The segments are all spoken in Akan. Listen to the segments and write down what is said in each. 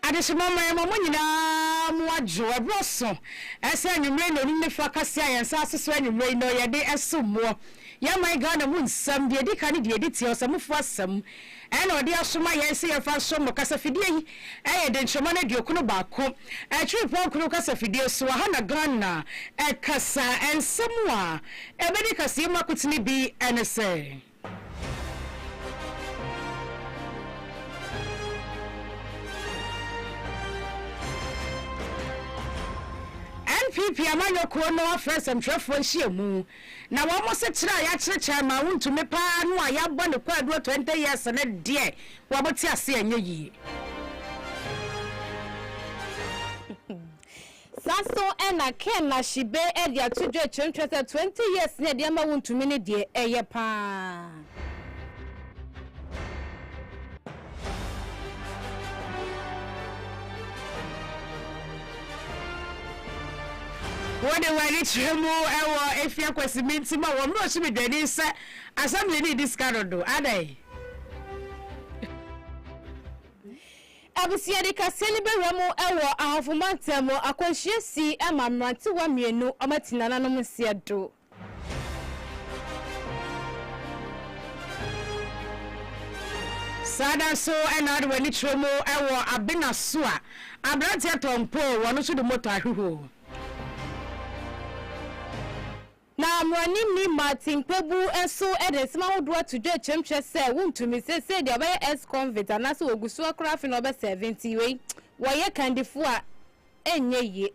Adeshimama mama nyina mu adwo ebroso ese anwumre no ni fa kase ayensa aseso anwumre no ye de esomo ya my God mu nsam de dika ne de editi osamfo asam ena ode asoma yense ye fa somo kasafidie yi de nchoma na de okuno baako trip okuno kasafidie so ha na Ghana kasa ensem a ebedi kase makutini bi enese NPP amanyo ko no afrɛ semtrefo nhyiamu na wo mo se kira ya kire ma wontume pa no a ya bɔ ne kwadu 20 years na de wo boti ase anya yi Saso ena ken na shibe edia tudwe 20 years na de ma wontume ne de eye pa Wode wani chemu ewo efia kwesiminti ma wo mro chi medwani se assembly ni discardo adai Abusia de kaseni beramo ewo ahofumantemo akwanhyiesi ema mrante wa mienu amatina nanom siedo Sada so enade wani chemu ewo abena so a abrante atompo wono so de moto ahweho na mwani ni Martin Pebu enso edesima hodwa tudwe chemche se wuntumi se de obeye ex convict anaso ogusu akra fi no be 70 we woye kandifu a enye ye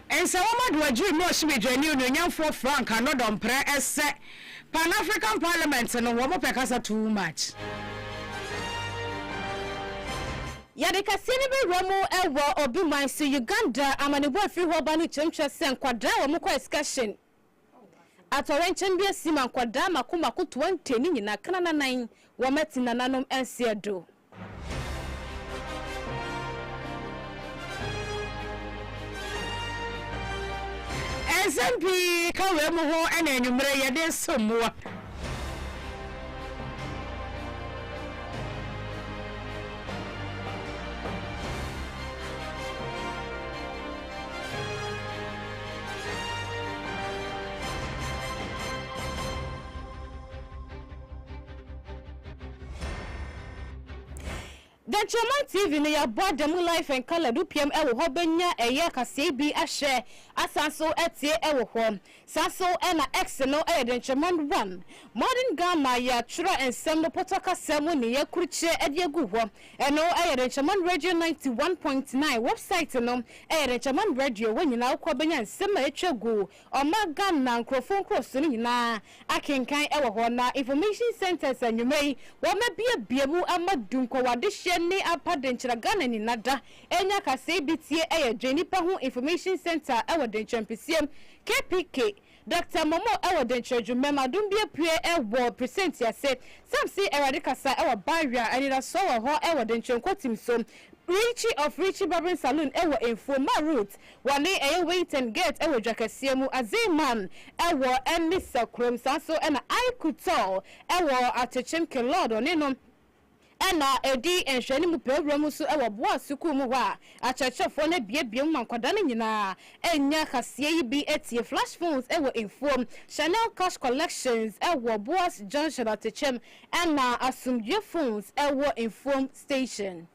ensa wamadu aju no shimedwani onyanfo Frank anodompre ese Pan African Parliament no wo mo pekasa too much Yade kaseni be ramo ewo obi man so Uganda amanebo afi ho ba no chemche se nkwadra wo mo kwa excursion atorenchen bi asima nkwadra makoma ko 20 ni nyina kana nan wo matina nanom ensiedo SMP kawe mo ho ena enwumre yede somoa The German TV ne ya board dem life and color do PM ewo ho benya eye kase bi ahye asanso etie ewo ho sanso na X no the German 1 modern Ghana ya tro ensem no potoka semu ne ya kurche ede agu ho eno the German radio 91.9 website no the German radio wanyina akwa benya ensem etwagu oma Ghana nkrofon kroso ni nyina akenkan ewo ho na information centers anwumai wo mabia mu amadunko wade ni apadenchira Ghana ni nada enya kase bitie dwenipa ho information center ewo denchampesiem KPK Dr. Momo ewo denchajumem adumbie pue ewo present yase samsi erade kasa ewo barrier anira so ho ewo denchankotim so Richie Barbering Saloon ewo Informa route wale wait and get ewo jakasiemu azeman ewo emisa krom sanso ena I could tell ewo atechemke lord oneno ena edi enhwani mu program so ewo boa suku mu wa achachefo na biebie mu mankwada ne nyina enya kasie yi bi etie flash phones ewo inform Chanel cash collections ewo boas junction atechem ena asumdwe phones ewo inform station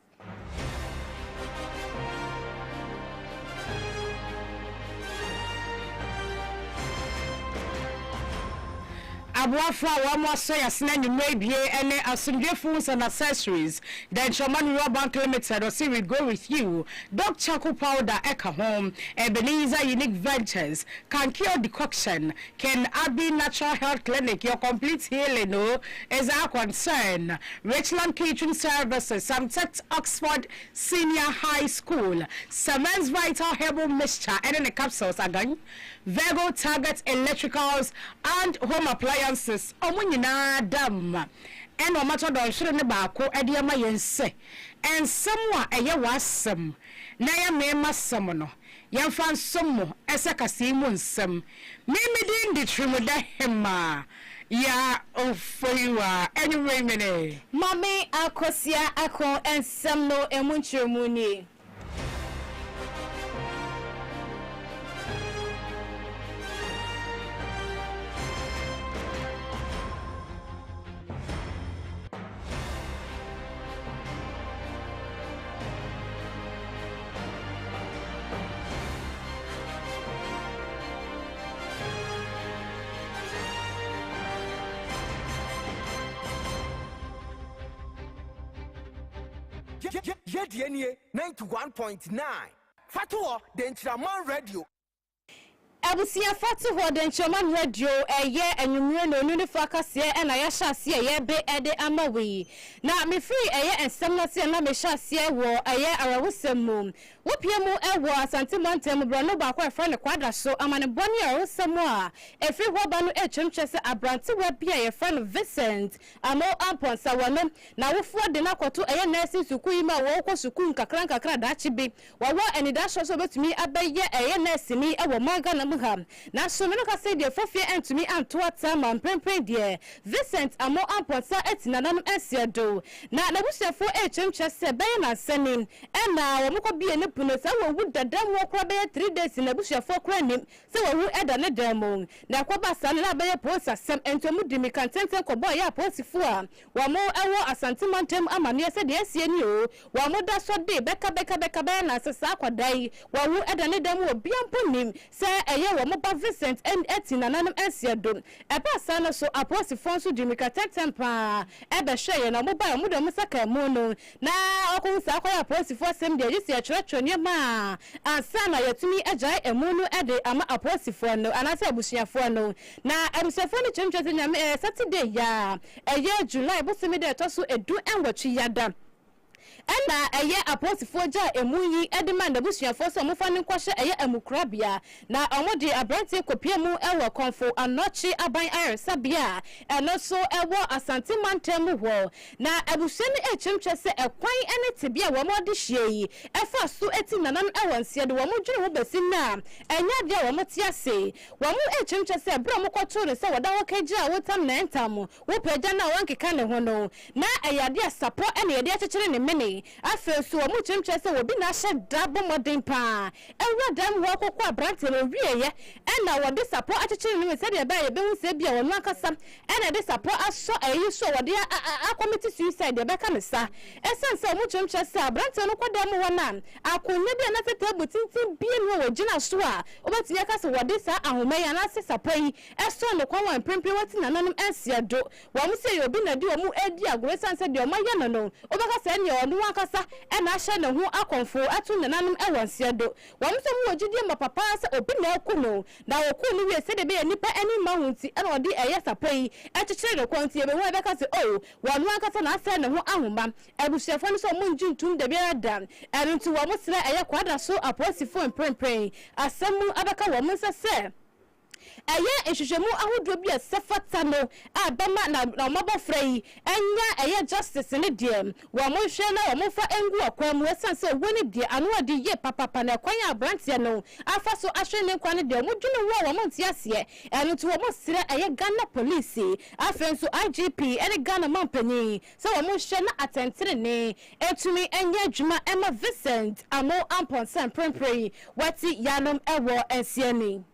Abuafra wa mo so yasena nyumre bie ene asumdwe phones and accessories then Chairman Bank Limited or we go with you Dog Charcoal Powder Eka Home Ebenezer Unique Ventures Can Cure Decoction Can Abbey Natural Health Clinic your complete healing is our concern Richland Catering Services Samtet Oxford Senior High School Siemens Vital Herbal Mixture and in the capsules again Virgo Target Electricals and Home Appliances omunyina dam eno mato don hwere ne baako ade ama yense ensem a eye wasem na ya mema sem no yemfa nsomo ese kase mu nsem mimidi ndi trimuda hema ya ofoyiwa anyway mene mami akosia akon ensem no emunchirmuni Yeah, 91.9. Fatuo, the Intraman Radio. Abusia fatu ho den choman radio eye anwumre no nu faka se na ya hyase ye be ede amawi na me free eye ensem na se na me hyase wo eye arawusem wopiemu ewo asante montem bro no ba kwa friend kwada so amane boni arawusem a efri ho ba no etwemtwe se abrante wa bia ye friend Vincent amo ampon sawono na wofo de na kwato eye nursing suku yi ma wo kɔ suku nkakra da chibi wa eni da so betumi abaye eye nurse ni ewo maga na na so me no ka say de fofie entumi anto atama mpempen de Vincent amo amponsa etina nanum esiedo na busuafo echemche se be na sanin na wo mko bie ne puno sa wo wu dadam wo kra be 3 days na busuafo kra nim se wo wu eda ne demo na kwa basa na be posa sem entomu dimi kantenten ko boy ya posifo a wo mo ewo asantimantem amane se de asie ni o wo mo da so de beka be na sesa akwadai wo wu eda ne demo obi amponim se wo mo ba Vincent and etina nanum esiedo eba sana so aposi fonso dimika tempa ebe hwe na mo ba mo do mo saka mu no na okun sa kwa aposi fo sem de yisi atwetwe ne ma ansana yatumi agya emu no ede ama aposi fo no anase abusuafo no na abusuafo no chemchete nyame Saturday ya eye July bo semi de to so edu enwatwi yada ena eye aposifo ja emunyi edman da busuafo so mo fa ne kwahye eye amukrabia na omode abrante kopia mu ewo konfo anochi aban ayresabia eno so ewo asante mantem ho na abusua ne echemche se ekwan ene tebia wo mode hie efa so eti nanan ewo nsie de wo mo dwene ho besi na enya de wo mo tiase wo mo echemche se bra mo kwoto ne se woda wo kagya wo tam na entam wo pagya na wankeka ne ho no na eyade asapo ene yede akekere ne mene afi so mu chemche se wo bi na hye dabo modern pa ewa dam wo kokko abrante no wieye na wo de sapo akekere ne se de ba ye be hu se bia wo no akasa na de sapo aso ayi so wo de akomiti suicide de be ka ne sa esense mu chemche se abrante no kwadam wo na akonya bia na tete butintin bia no wo gina so a obati ya ka se wo de sa ahoma ya na se sapo yi eso no kwa wan prempre wati na nanum ensia do wo mu se yo bi na de wo mu edi agro sense de o ma ya no obaka se ne ono akasa na ahye ne ho akonfo atu nananum ewanse do wo mso mu ogidie ma papa se obi na akuno na wo ku no wie se de be nipa ani ma hunti na odi eye sapai ekekere de kwanti ebe ho ebeka se o wo no akasa na ase ne ho ahoma ebusuafo no so mu njintum de bia da erintu wo musre eye kwada so aposifo mprempren asemu abeka wo mse se eye ehwehwemu ahodo bia sefata no abama na mabofrei enya eye justice ne dem wo mo hwe na wo mo fa engu akwa mu esanse woni de anu ade ye papa na kwan abrantie no afa so ahwe ne kwan de mo dwene wo mo ntiase enu to wo mo sire eye Ghana police afenso IGP ene Ghana mampani so wo mo hwe na atentere ne etumi enya adwuma Emma Vincent amo ampon san prempre wati yanom ewo ensiani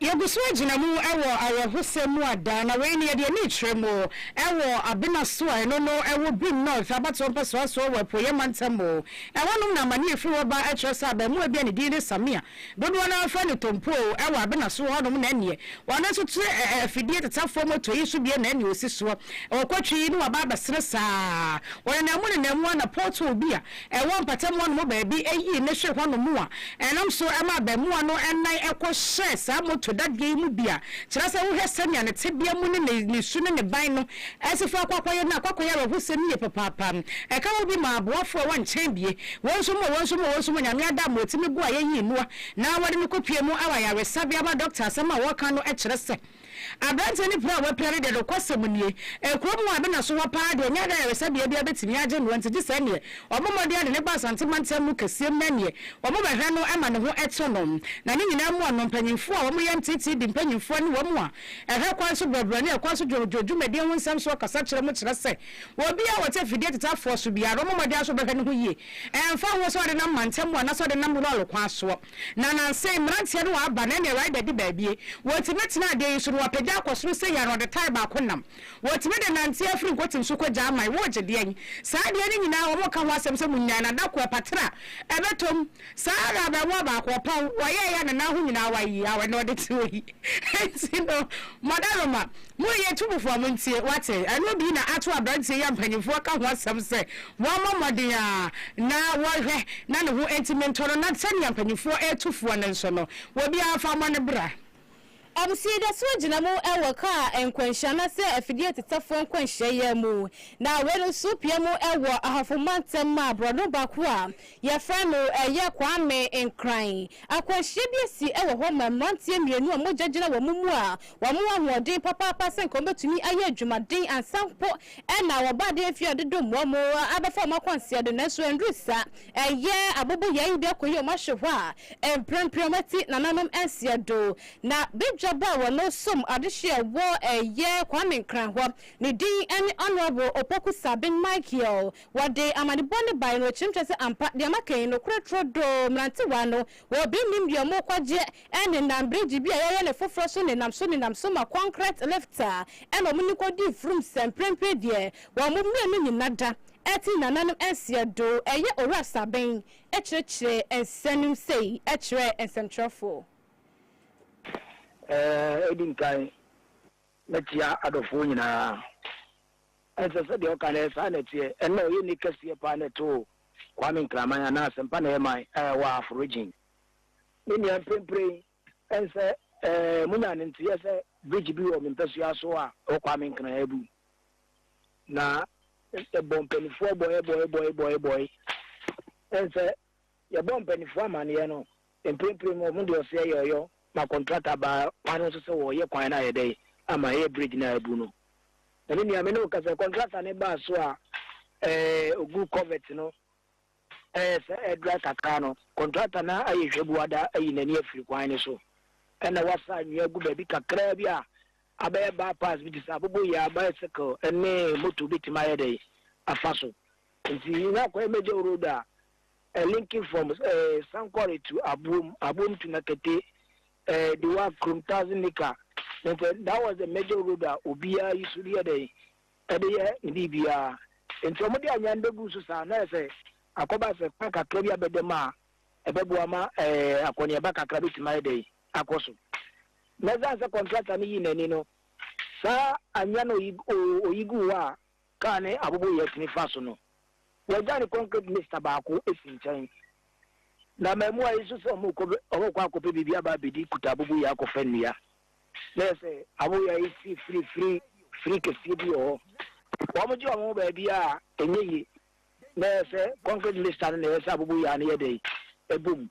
Yagusu ejina mu ewo awahose mu ada na we ne de ni tremo ewo abena so eno no ewo brim north abato mpeso so we poye mantamo ewo num na mani efi wo ba etresa ba mu abia ne di samia dodo na afa ne tompo ewo abena so ho num na ne wana so tu afidie tetafo moto yi so bia na ne osiso ewo kwatwi ni wa ba sere saa wona na mu ne na mu na porto obia ewo mpatamo no ba bi eyi ne hwe ho no mu a enam so ema ba mu no ennan ekwo hye saa moto that game bia kyerasa wo hwesem ne tebia mu ne su ne ban no asifa akwakoye na akwakoye ro hwesem ne papa eka wo bi ma aboafo wa nchen bie wonso mo nyame ada motimi gu ayeyi nuwa na wade ne kopie mu awaya resabia ba doctor asema wo kan no kyerese abrante ni pro we pere de kwasem nie ekrom wa be na so wa pa de nya da yesa bia bia betimi age no nti gise ne obomode ade ne ba santimantem mu kasiem na ne obomahwe no ama ne ho eto no na ne nyina mu no mpanyimfo a wo yɛ ntiti di mpanyimfo ne wo mu a ehwe kwan so brabra ne kwan so dwodwumade ho nsam so kasa kyerɛ mu kyerɛ sɛ wo bia wo te fidie teta fo so bia obomode aso bɛhwe ne ho yie emfa ho so de na mantem wa na so de na mu lo kwan so na nanse mrantie no wa aba na ne right de baabie wo timetina de so wa pagya akosoro sɛ ya no de tai ba konam wo time de nantie afiri nkotim so kɔgya amai wo gye de an saa de ne nyina wo ka ho asɛm sɛ munya na da ko patra ebetom saa ra ba wo ba ko pon wo ye ya na ho nyina wa yi awe no de ti oyi enti no madaroma mo ye tubufo mo ntie wate anu bi na ato abrantie ya mpanyimfo ka ho asɛm sɛ wo mamode a na wo hwɛ na ne ho entimentoro na sɛ mpanyimfo etufo na nso no wo bi afa mo ne bra Abusi da so gina mu ewo ka enkwanhya na se afidie tetafo enkwanhya ya mu na wenu supia mu ewo ahafomantem ma brodo bako a ye fra no eye kwame enkran akwanhya bi si ewo ho ma mrantie mienu a mogagina wo mu a wo mu ahoden papa se nko betumi aye adwumaden ansampo na wo bade afia dedo mo mo abefa makwanse de na so endrusa eye abobo ye de akoye o mahwe a emprempremati nananom ensia do na jaba wono som adehye wo eye kwame nkran ho ne din any honorable opoku sabin michael wade amade bone by no chimchese ampa de makan no kretro do mrante wano wo bi nim de mo kwaje ene na bridge bi aye ne foforo so ne nam so ma concrete lifter e mo ni kodi from semprempe de wo mo mre no nyinada eti nananum ensia do eye ora sabin e kyerɛkyerɛ ensanum sei e kyerɛ ensantrofo edin kai metia adofo nyina ensese de okale sa na tie eno ye ni kase pa na to kwame nkramanya na sempa na eman wa afrogin ni ni empre ense munya ne ntie se bridge bi wo mpesu aso a o kwame nkran ebu na bompenifo boy ense ye bompenifo amane no empre mo mu de ose yoyo ma contractor ba pano so wo ye kwan na ye dey ama ye bridge na abu no ene ni amene o ka se contractor ne ba so a ogu covet no se dry kakra no contractor na aye hwebuada ayi nani afiri kwan ne so ena wasa nyu agu ba bi kakra bi a abaye bypass bi disabobo ya bicycle ene motor bi tima ye dey afaso nti na kwa major road a linking from Sankore to Abum to Nakete the one from 1,000 acre. That was the major road that Obia used to hear the Libya. And somebody I am the Busu Sana say, Akoba se Paka Krabia Bedema, a Bebuama, a Konyabaka Krabit my day, Akoso. Never a contract and Nino. Sa Anyano Igua, Kane, Abu Yasni Fasono. We're done concrete Mr. Baku is in China. Na memwa isu so mu ko kwa ko bibia ba bidi kutabubu ya ko fenia lese abu ya isi free ke fidi o wa mu ji wa mu ba bia enyeyi lese concrete list na lese abubu ya na yede ebum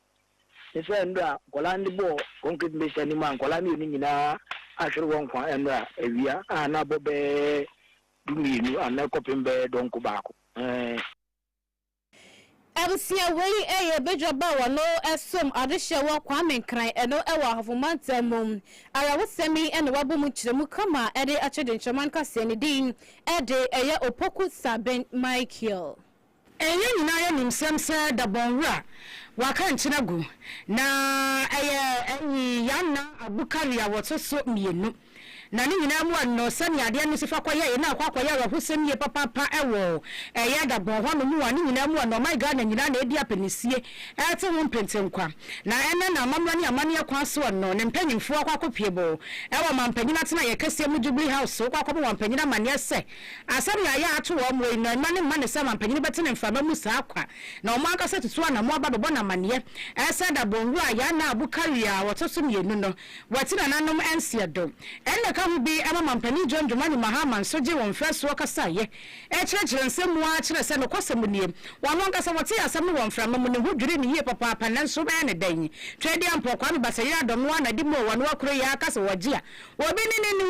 lese ndra kolandi bo concrete list ni man kolani ni nyina ahwere won kwa ndra ewia ana bobe duminu ana kopembe donko baako Abusia wei eye bedwaba wono esom adehye wo kwame nkran eno ewa hafomantam mum ara wosemi ene wabomu kyeremu kama ede achede nchoman kase ne din ede eye opoku sabin michael enye nyina ye nimsem se da bonwura waka nkyinagu na eye yana abukari a wotoso mienu na ni nyina mu anno sani ade no sifa kwaye na akwaye wa husem ye papa ewo ya da bon ho no mu ani nyina mu anno my god na nyina na edi apenisie ete ho mpentenkwa na ene na mamra ne amane akwa so no ne mpanyimfo akwakopiebo ewo mampanyina tena ye kase mu Jubilee House akwakobo wampanyina mane se asam ya ato wo mo na mane mane se mampanyina betene mfama mu sa akwa na o manka se tutu na mo ababo na mane ese da bon ru ya na abukari a wotoso mienu no watina nanom ensie do ene aka hu bi ama mampani John Dramani Mahama nso je won freso kasa ye kyerɛkyerɛ nsɛm a kyerɛ sɛ no kwasɛm nie wano nkasa wɔte asɛm no wɔn frama mu ne ho dwiri ne yie papa nanso bɛyɛ ne dan twɛde ampɔkwa me basayira dɔm no na di mo wano akoro ya aka sɛ wɔgye a obi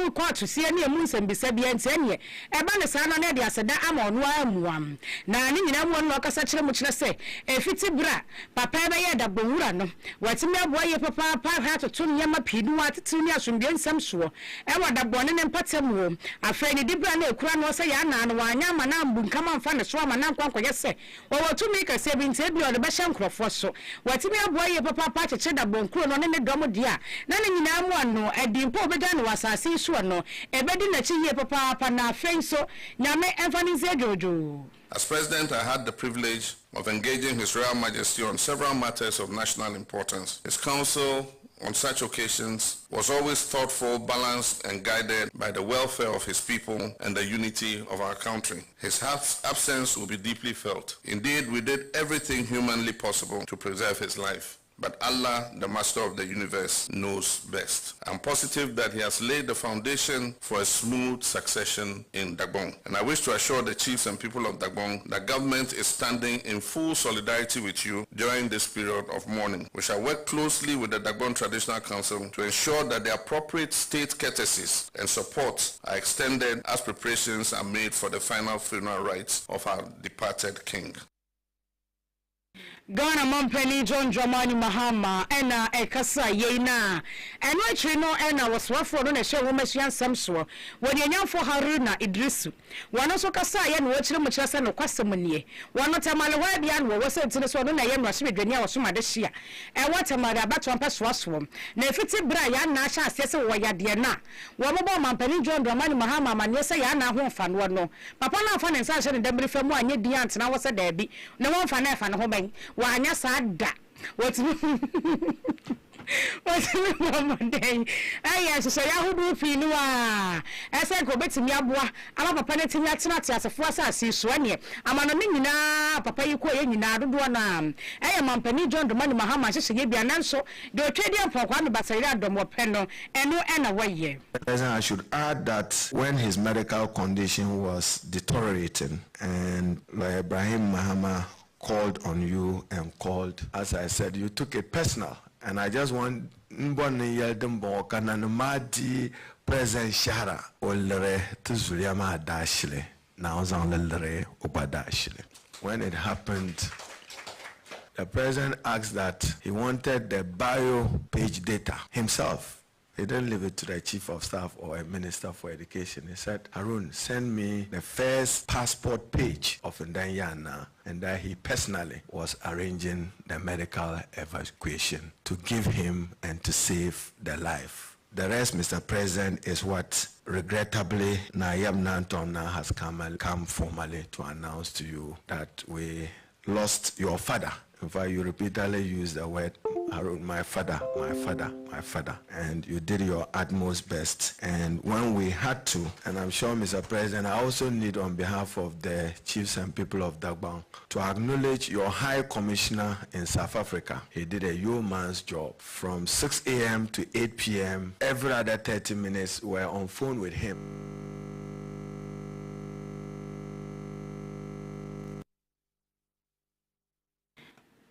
ne court sie ne mu nsɛm bisa bia ntɛnie ɛba ne saa no ne de asɛda ama ɔno amuam na ne nyina mu no kasa kyerɛ mu kyerɛ sɛ efiti bra papa bɛyɛ da bonwura no watimi aboa ye papa ha to nyama pinu atete ne asomdwe nsɛm soɔ ɛwɔ da bɔne ne mpatam wo afɛ ne dibra na ekura no sɛ ya na no wanya ma na mbu nkama mfa ne so ama na nkwankɔyɛ sɛ wɔwɔtumi kɛse bi nte bi ɔde bɛhyɛ nkrɔfo so watimi aboa ye papa kyekye da bonkuro no ne dɔm dia na ne nyina mu ano ɛdimpo obɛda no wasase so no ɛbɛdi n'akyi ye papa na afɛ nso nyame ɛmfa ne nse dwojo. As President, I had the privilege of engaging His Royal Majesty on several matters of national importance. His counsel on such occasions was always thoughtful, balanced, and guided by the welfare of his people and the unity of our country. His absence will be deeply felt. Indeed, we did everything humanly possible to preserve his life. But Allah, the master of the universe, knows best. I'm positive that he has laid the foundation for a smooth succession in Dagbon. And I wish to assure the chiefs and people of Dagbon that government is standing in full solidarity with you during this period of mourning. We shall work closely with the Dagbon Traditional Council to ensure that the appropriate state courtesies and support are extended as preparations are made for the final funeral rites of our departed king. Ghana Mampani John Dramani Mahama ena ekasa yeina eno achiri no ena waswafo no na hye wo masuan samso wodi anyamfo Haruna Idrisu wano so kasa ye no achiri mu kyerɛ sɛ no kwasɛm nie wano tamale wa bia no wo sɛ ntine so no na ye no ahye bedwani a wo so made hye a ɛwɔ tamale abato ampa soaso na efiti bra ya na ahye ase sɛ wo yade na wo bobo Mampani John Dramani Mahama manye sɛ ya na ho mfa no no papa na mfa ne nsa ahye ne dambere famu anye di antena wo sɛ daabi na wo mfa na ɛfa ne ho ban wanya sada watimi mama den aya so ya hudu finu a ese ko betimi aboa ama papa ne timi atena asefo asase so ane ama no nyina papa yi ko ye nyina dodo na aya Mampani John Dramani Mahama hye bia nanso de otwedi ampokwa me basayira adomo pe no eno ena waye. I should add that when his medical condition was deteriorating and like Ibrahim Mahama called on you and called, as I said, you took it personal. And I just want Mboni Yeldembo Kananumadi President Shara Olere Tuzuriama Dashle Nauzan Lere Obadashle. When it happened, the president asked that he wanted the bio page data himself. He didn't leave it to the chief of staff or a minister for education. He said, Harun, send me the first passport page of Ndanyana, and that he personally was arranging the medical evacuation to give him and to save the life. The rest, Mr. President, is what regrettably Nayab Nantona has come formally to announce to you that we lost your father. In fact, you repeatedly used the word Harun, my father, my father, my father. And you did your utmost best. And when we had to, and I'm sure, Mr. President, I also need on behalf of the chiefs and people of Dagbon to acknowledge your High Commissioner in South Africa. He did a yeoman's job. From 6 a.m. to 8 p.m., every other 30 minutes, we're on phone with him.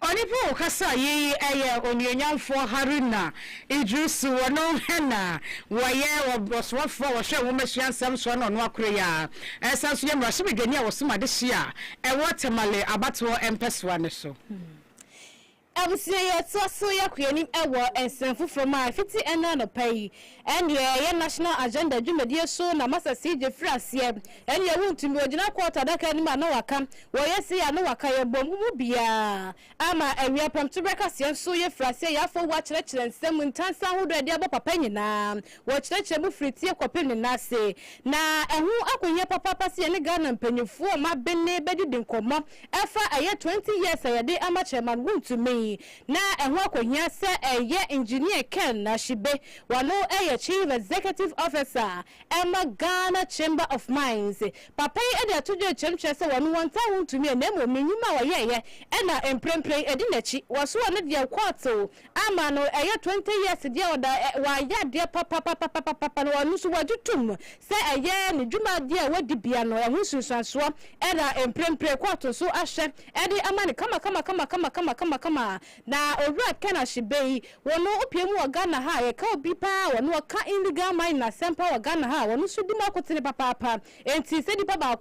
Onipo kasa yi eye onyenyamfo Haruna Idrisu wono hena waye woswafo wo hwe wo masuansam so no no akure ya esanso ye mrahye bedwani a wosoma de hia ewo temale abato empeswa ne so Abusia ye so yakuyani ewo ensenfu from a fiti ena no pay and ye national agenda dwumadie so na masa CJ Frasie and ye wuntumi ogina quarter daka ni ma na waka wo yesi ya no waka ye bom mu bia ama awia pam to breakers ye so ye Frasie ya fo wa kyerɛkyerɛ nsɛm ntansa hodo de aba papa nyina wo kyerɛkyerɛ mu fritie kopem ne nase na ɛho akonye papa pase ne Ghana mpanyifo ma benne bedi dinkomo ɛfa aye 20 years ayede ama chairman wuntumi Yen. Na and walk when ya say a year engineer Ken Nashibe, wano a chief executive officer, Emma Ghana Chamber of Mines. Papa Edia to the Chemchester 1 to me a name of Minima, yeah, and I am play a dinner was one of your quarto. Amano a year 20 years ago, why, yeah, dear papa, no one who do tum. Say a year, Juma, dear, what the piano, and who Susan swap, and I am play quarto, so I said, Eddie Amani, come. Now, a rat can she be, one no opium or Ghana high, a cow be power, no car in the gamma in a sample or Ghana high, one who should be more to the papa, and she said the papa,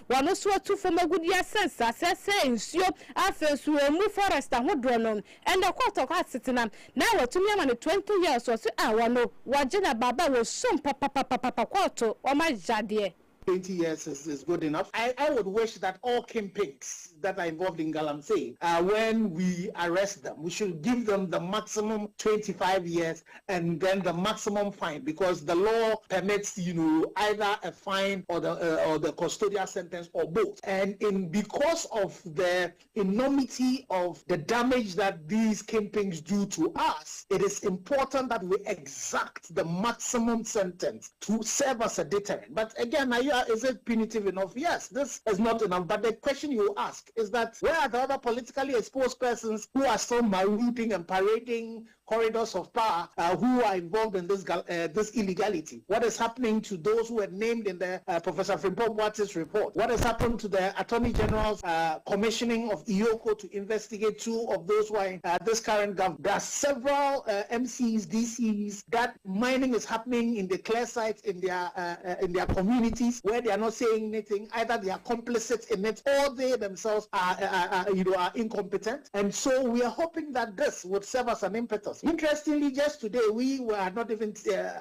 one no swear to from a good year sense, I said, so after to move forest and wood run on, and a quarter of heart sitting up. Now, to me, I'm 20 years or so, I want no, what Jenna Baba was soon papa quarter or my jadie. 20 years is good enough. I would wish that all kingpins that are involved in Galamsey, when we arrest them, we should give them the maximum 25 years and then the maximum fine, because the law permits, either a fine or the custodial sentence or both. And because of the enormity of the damage that these kingpins do to us, it is important that we exact the maximum sentence to serve as a deterrent. But again, is it punitive enough? Yes, this is not enough. But the question you ask is that where are the other politically exposed persons who are still malooting and parading corridors of power, who are involved in this illegality? What is happening to those who were named in the Professor Frimpong Boate's report? What has happened to the Attorney General's commissioning of IOCO to investigate 2 of those who are in this current government? There are several MCs, DCs, that mining is happening in the clear sites in their communities where they are not saying anything. Either they are complicit in it or they themselves are incompetent. And so we are hoping that this would serve as an impetus. Interestingly, just today, we were not even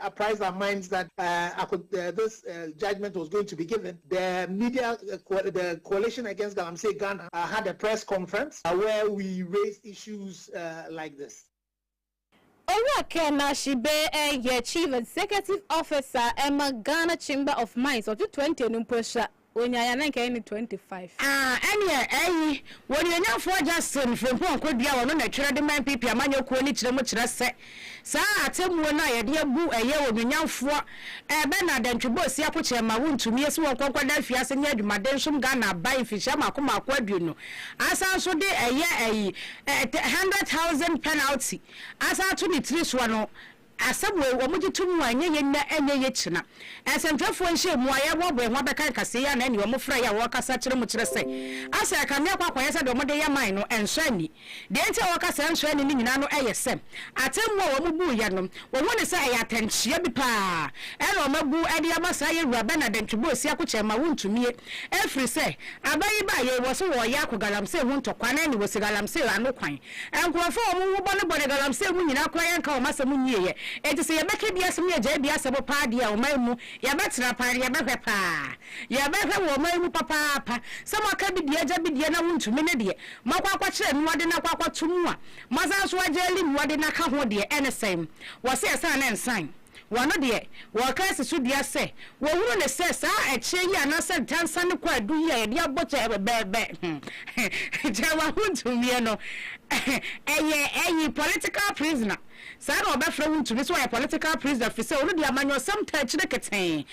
apprised our minds that this judgment was going to be given. The media, the Coalition Against Galamsey Ghana, had a press conference where we raised issues like this. Owakena Shibe a chief executive officer Emma Ghana Chamber of Mines or 20 Numpusha. When you are 25. Any, when you're not for Justin from Pong could be our own natural man people, man, your quality much less set. Sir, I tell you when I dear boo a year with young for a banner than to boss Yapucha Maroon to me as well, Concordia, and yet, Madame Shum Ghana buying fish, Makuma Quabuno. As I so day a year a 100,000 penalty. As I to me, 3 one. Asabwe omuji tumu anyenye na enye china asentafo nhye muaya wobwe nwabeka kase ya na ni omufra ya wakasa kire mu kire se asa akamia kwa kwanyesa de omode ya man no enhwani de enti wakasa enhwani ni nyina no eyesem atemmu a omubu ya no wo woni se ya tanchia bi pa ena omagu ade amasa ye raba na dentwo osi akoche ma wontumie efri se abayi ba ye wo so wo ya akogalamse hu ntokwa na ni wo sigalamse anu kwan enkrofo omu bo ne bo ne galamse mu nyina kwa yanka o masa mu nyie enti se yebeke bia sem ye je bia sebo pa dia o maimu yebetira pa yebehwe pa yebehwe wo maimu papa sama ka bi dia ja bi dia na wontumi ne de makwa kwa kire no ade na kwa tumu a maza so ajeli no ade na ka ho de enesem wo se esa na ensan wano de wo ka sesu dia se wo wuru ne se sa eche yi anase dansa ne kwa du ye de aboche bebe jawa wontumi no eye political prisoner sa na obefra wontumi so ya political prisoner fi se onu de amanyo sam ta kire keten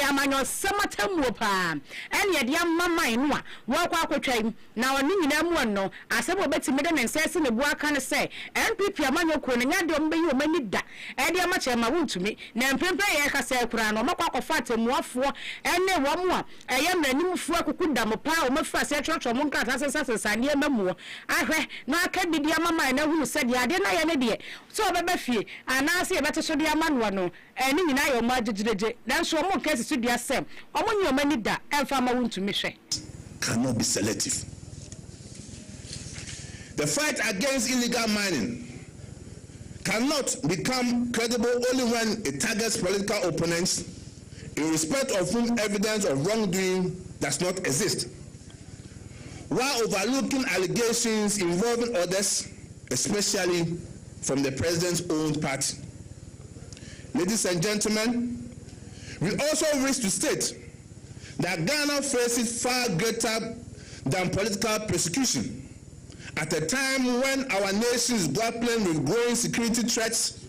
amanyo sam atamu pa ene de amman no a wo kwa akotwai na oni nyina mu no asebo betimi de nensese ne bu aka ne se NPP amanyo ko ne nya de ombeyi o mani da e de amache ma wontumi na mpempe ye ka se kura no makwa kofa atamuafo ene wo mu a eye mranimfu akukuda mo pa o mafa se chocho mo nkata sesa ne mamu ahwe na aka bidi amman na hunu se de ade na ye ne de so obebe fie anase ye bete so de amanoa no eni nyina ye mo agigireje nanso mo kesi so de asem omo nyi o mani da emfa ma wontumi hwe cannot be selective. The fight against illegal mining cannot become credible only when it targets political opponents in respect of whom evidence of wrongdoing does not exist, while overlooking allegations involving others, especially from the president's own party. Ladies and gentlemen, we also wish to state that Ghana faces far greater than political persecution At a time when our nation is grappling with growing security threats,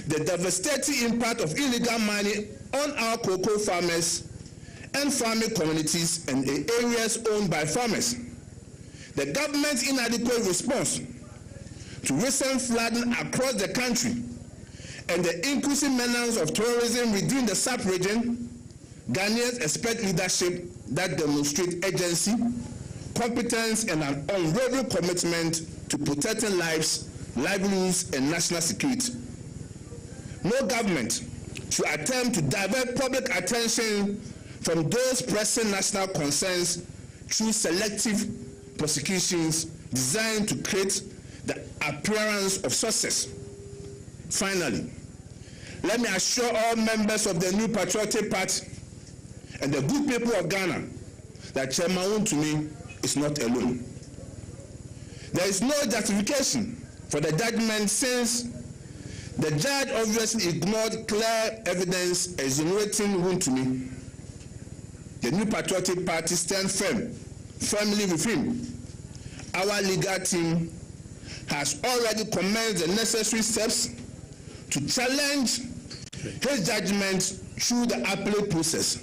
the devastating impact of illegal mining on our cocoa farmers and farming communities and the areas owned by farmers, the government's inadequate response to recent flooding across the country, and the increasing menace of terrorism within the sub-region, Ghanaians expect leadership that demonstrates agency, competence, and an unwavering commitment to protecting lives, livelihoods, and national security. No government should attempt to divert public attention from those pressing national concerns through selective prosecutions designed to create the appearance of success. Finally, let me assure all members of the New Patriotic Party and the good people of Ghana that Chairman Wontumi is not alone. There is no justification for the judgment since the judge obviously ignored clear evidence exonerating Wontumi. The New Patriotic Party stands firmly with him. Our legal team has already commenced the necessary steps to challenge his judgment through the appellate process.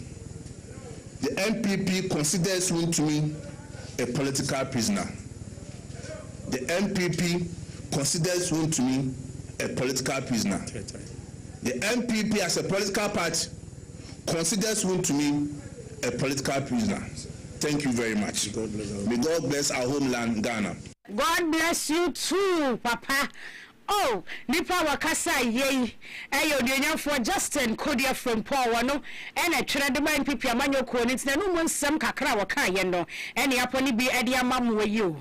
The NPP considers Wontumi a political prisoner. The NPP considers Wontumi a political prisoner. The NPP as a political party considers Wontumi a political prisoner. Thank you very much. May God bless our homeland, Ghana. God bless you too, Papa. Oh, nipa wakasa ye eyo dunya for Justin Kodia from Paul wano ene twere de man pipi amanyo ko ni tina no monsam kakra waka ye no ene aponi bi ade amamu wayo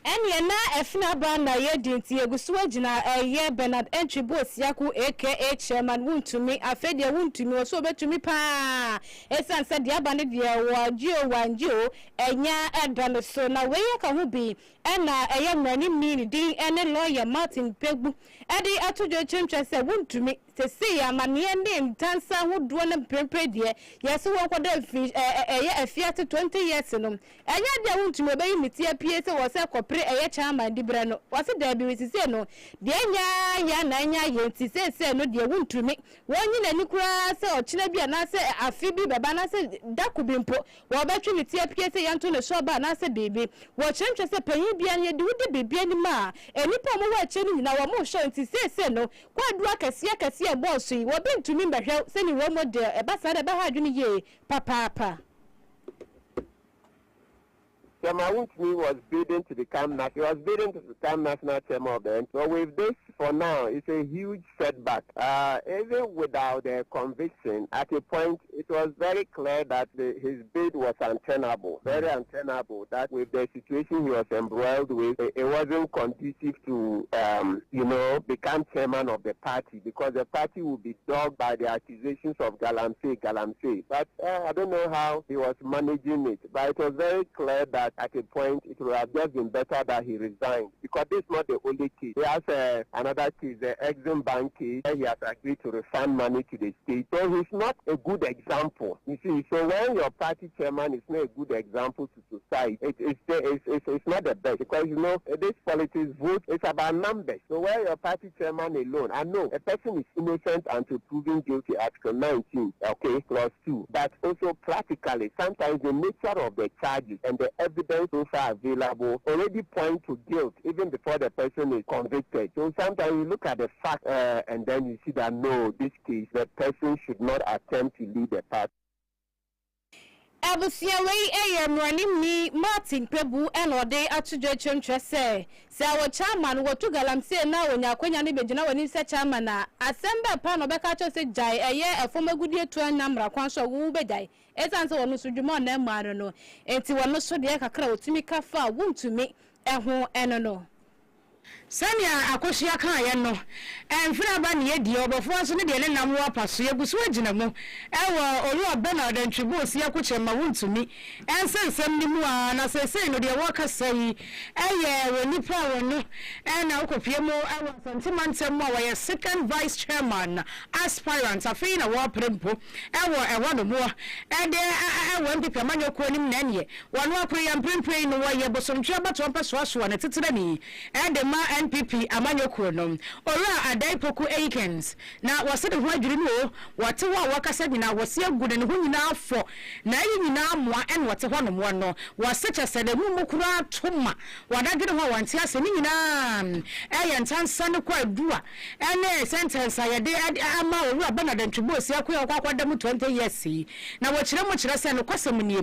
ene na efina banda ye dinti egusu agina ye Bernard Entry Boss yaku aka Chairman Wontumi afede Wontumi wo so betumi pa esan se dia bande dia wajio wanjio enya edano so na we ka ho bi ena eye mrani mini din ene lawyer Martin Pegbu edi atojo chemcha se Wontumi se se ya mane ne ntansa hodo na prempre die yeso won kwada fi eye afiate 20 years no enya dia Wontumi be yimiti apie se wo se kopre eye chairman di bra no wase da bi wesise no de nya ya na nya ye ti se no de Wontumi wonyi na ni kura se o kina bia na se afi bi baba na se dakubimpo wo betwe ni ti apie se yanto ne so ba na se bebe wo chemcha se panyi bia ne de wode bebia ni ma enipa mo wa che ni nyina wo mo show nti se no kwadu akase boss yi wo bintumi mbehwe se ni wo model e ba sa da ba ha adwini ye papa. Chairman Wontumi was bidding to become national chairman of the NPP. So with this, for now, it's a huge setback. Even without the conviction, at a point, it was very clear that his bid was untenable, very untenable. That with the situation he was embroiled with, it wasn't conducive to, become chairman of the party, because the party would be dogged by the accusations of galamsey. But I don't know how he was managing it. But it was very clear that at a point, it would have just been better that he resigned, because this is not the only case. He has another case, the Exim Bank case, where he has agreed to refund money to the state. So he's not a good example. You see, so when your party chairman is not a good example to society, it's not the best, because this politics vote is about numbers. So where your party chairman alone, I know a person is innocent until proven guilty, Article 19, okay, clause 2. But also practically, sometimes the nature of the charges and the evidence so far available already point to guilt even before the person is convicted. So sometimes you look at the fact and then you see that no, this case, the person should not attempt to lead the party. Abusiawe mrani mi Martin Pegbu enode atujo chemche se wo chairman wo to galamse na wonya kwanya ne begina woni se chairman na asembe pa no beka cho se jai efomagudi etu anamra kwanso wo bejai esanse wono sudwuma na maro no enti wono so de kakra otumi kafa Wontumi eho eno no Sanya akoshia kan ye no emfina ba ne edi obofo so ne de ne nam wa paso yeguso agina mu ewo olu obena odantwibo osi akoche ma wuntumi ensensem ni mu a na sese no de waka sai eye we nipa wono na okopie mu ewo santimantem mu a we second vice chairman aspirant afei na wa prempo ewo no mu de ewo mpipa manyoko nim na ne wono akure ya mprempre no wa ye bosomtwa bato mpaso aso na tetire ni de ma NPP amanyoko no ora adai poku aikens na wasede ho adwiri no wate wa wakasa nyina wase agude ne ho nyina afo na yi nyina moa en wate ho no mo no wasecha sede mu mukura toma wadagire ho wanti ase ni nyina ntansa ne kwa adua ene sentence ayede ama ora bana dantwibo osi akoya kwakwada mu 20 years na wachire mu chire se no kwasem nie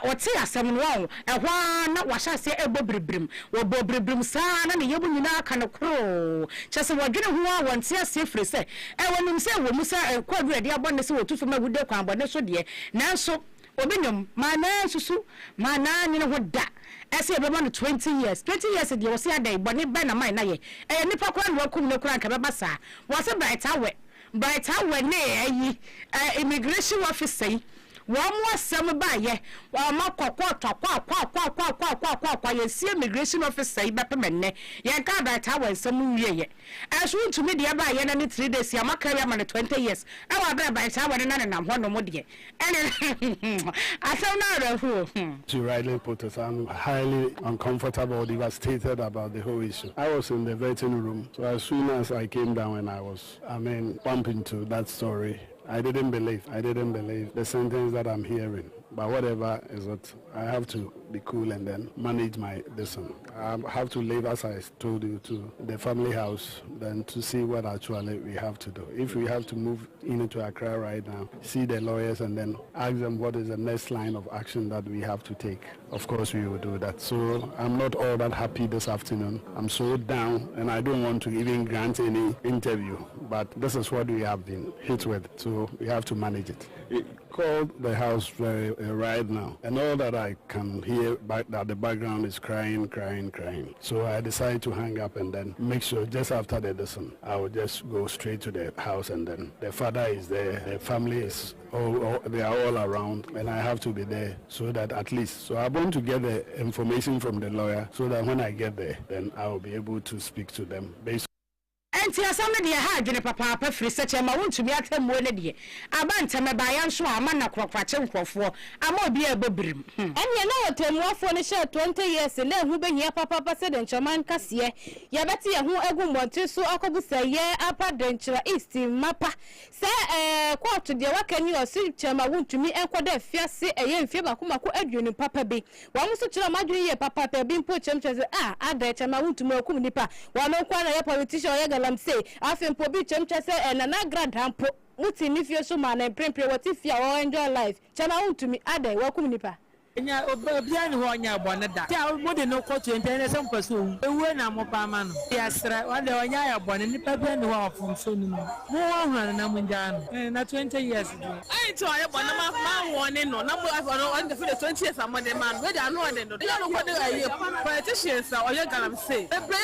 wote asem no wo ehwa na wahya se ebobrebrim wo bobrebrim saa na ne yebu nyina aka no kro chese wadwene ho wanti ase frɛ sɛ wonum sɛ wo musa kwadu ade abɔne sɛ wotu fama gude kwan abɔne so de nanso obenyom mana susu mana nyine ho da ese ebeba no 20 years de wo se adai bɔne bɛ na mai na ye nipa kwa no akum no kura nka bɛba saa wo se bright awe ne ayi immigration officer wọ́n sẹ́mu báyẹ̀ wọ́n ma kọ̀kọ́ kwa yẹsi immigration officer yìí bẹ́ẹ̀ pẹ́ mẹ́nẹ́ yẹn ká àbẹ̀tà wọ̀ nsẹ́mu wíyẹ yẹ ẹ̀sùn ntumi diẹ báyẹ̀ náà ní 3 days yà má kẹ́rì àmà ní 20 years ẹ̀ wọ́n abẹ́ àbẹ̀tà wọ̀ nínú ànàmọ́ họ́ nomu diẹ ẹ̀nì asẹ́mu náà rẹ̀ hù. To rightly put it, I'm highly uncomfortable, devastated about the whole issue. I was in the vetting room, so as soon as I came down and I was, bumping to that story, I didn't believe the sentence that I'm hearing. But whatever is it, I have to be cool and then manage my distance. I have to leave, as I told you, to the family house, then to see what actually we have to do. If we have to move into Accra right now, see the lawyers and then ask them what is the next line of action that we have to take. Of course, we will do that. So I'm not all that happy this afternoon. I'm so down and I don't want to even grant any interview. But this is what we have been hit with, so we have to manage it. Called the house right now, and all that I can hear that the background is crying. So I decided to hang up and then make sure just after the lesson, I will just go straight to the house, and then the father is there, the family is they are all around, and I have to be there so that at least. So I want to get the information from the lawyer so that when I get there, then I will be able to speak to them based. Enti asame de ha adwene papa free seche ma wontumi atemmo ne de abantame ba ya nso ama na krokwache nkrofo ama obi ebobrim enye na wotemmuafo ne share 20 years na hu behia papa se de nchoman kase ya beti ye hu egu mbonti so akobusa ye apa denchira east mapa se court de wakani osi chema wontumi enkoda afiase eye mfie bakomako aduonu papa bi wa mo so kira madwene ye papa bi mpo chemcheze ada chema wontumi akum nipa wa no kwa na ye politician ye galam say afem po bi chemcheze na grad hampo muti ni fie so ma na prempre wati fie o enjoy life chema wontumi ada wakum nipa nya obia ni ho nya abone da tia mo de no kotu ntene se mpaso ewu na mo pa ma no ya sra wande onya ya abone nipa bia ni ho afum so ni mo ho na mo nja no na 20 years do ai to aye bone ma wone no na mo afo on the 20 years amode man we da no ode no ya no ko de aye politicians a oye galam say be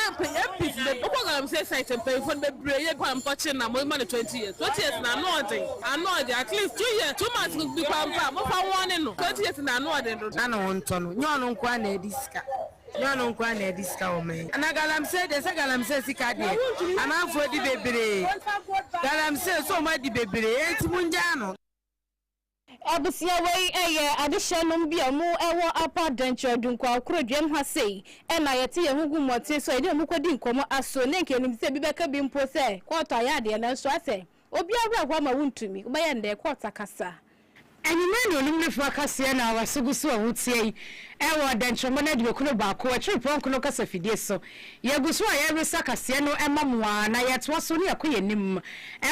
peace be ko galam say site pay for be breye kwa mpoche na mo ma 20 years na no ode at least 2 years 2 months bi pa mo fa wone no 20 years na no ode na no ntono nyono nkwa na ediska o me ana galam se de se galam se sika de amanfo di bebre galam se so ma di bebre enti munja no abusia wei eye adehyenom bia mu ewo apa dencho dunkwa akrodwem ha sei na yete ye hugu mote so ede mu kwadi nkomo aso ne nkenim se bi beka bi mpo se kwota ya de na so ase obi abra kwa ma wuntumi ubaye nde kwota kasa Anyimeno nimlefu akase na wasegusu awutie ewo denchomo na de okuno baako atwepon kuno kasa fidie so yegusu a yeresa kase no emamwa na yetwo so ne yakoyenim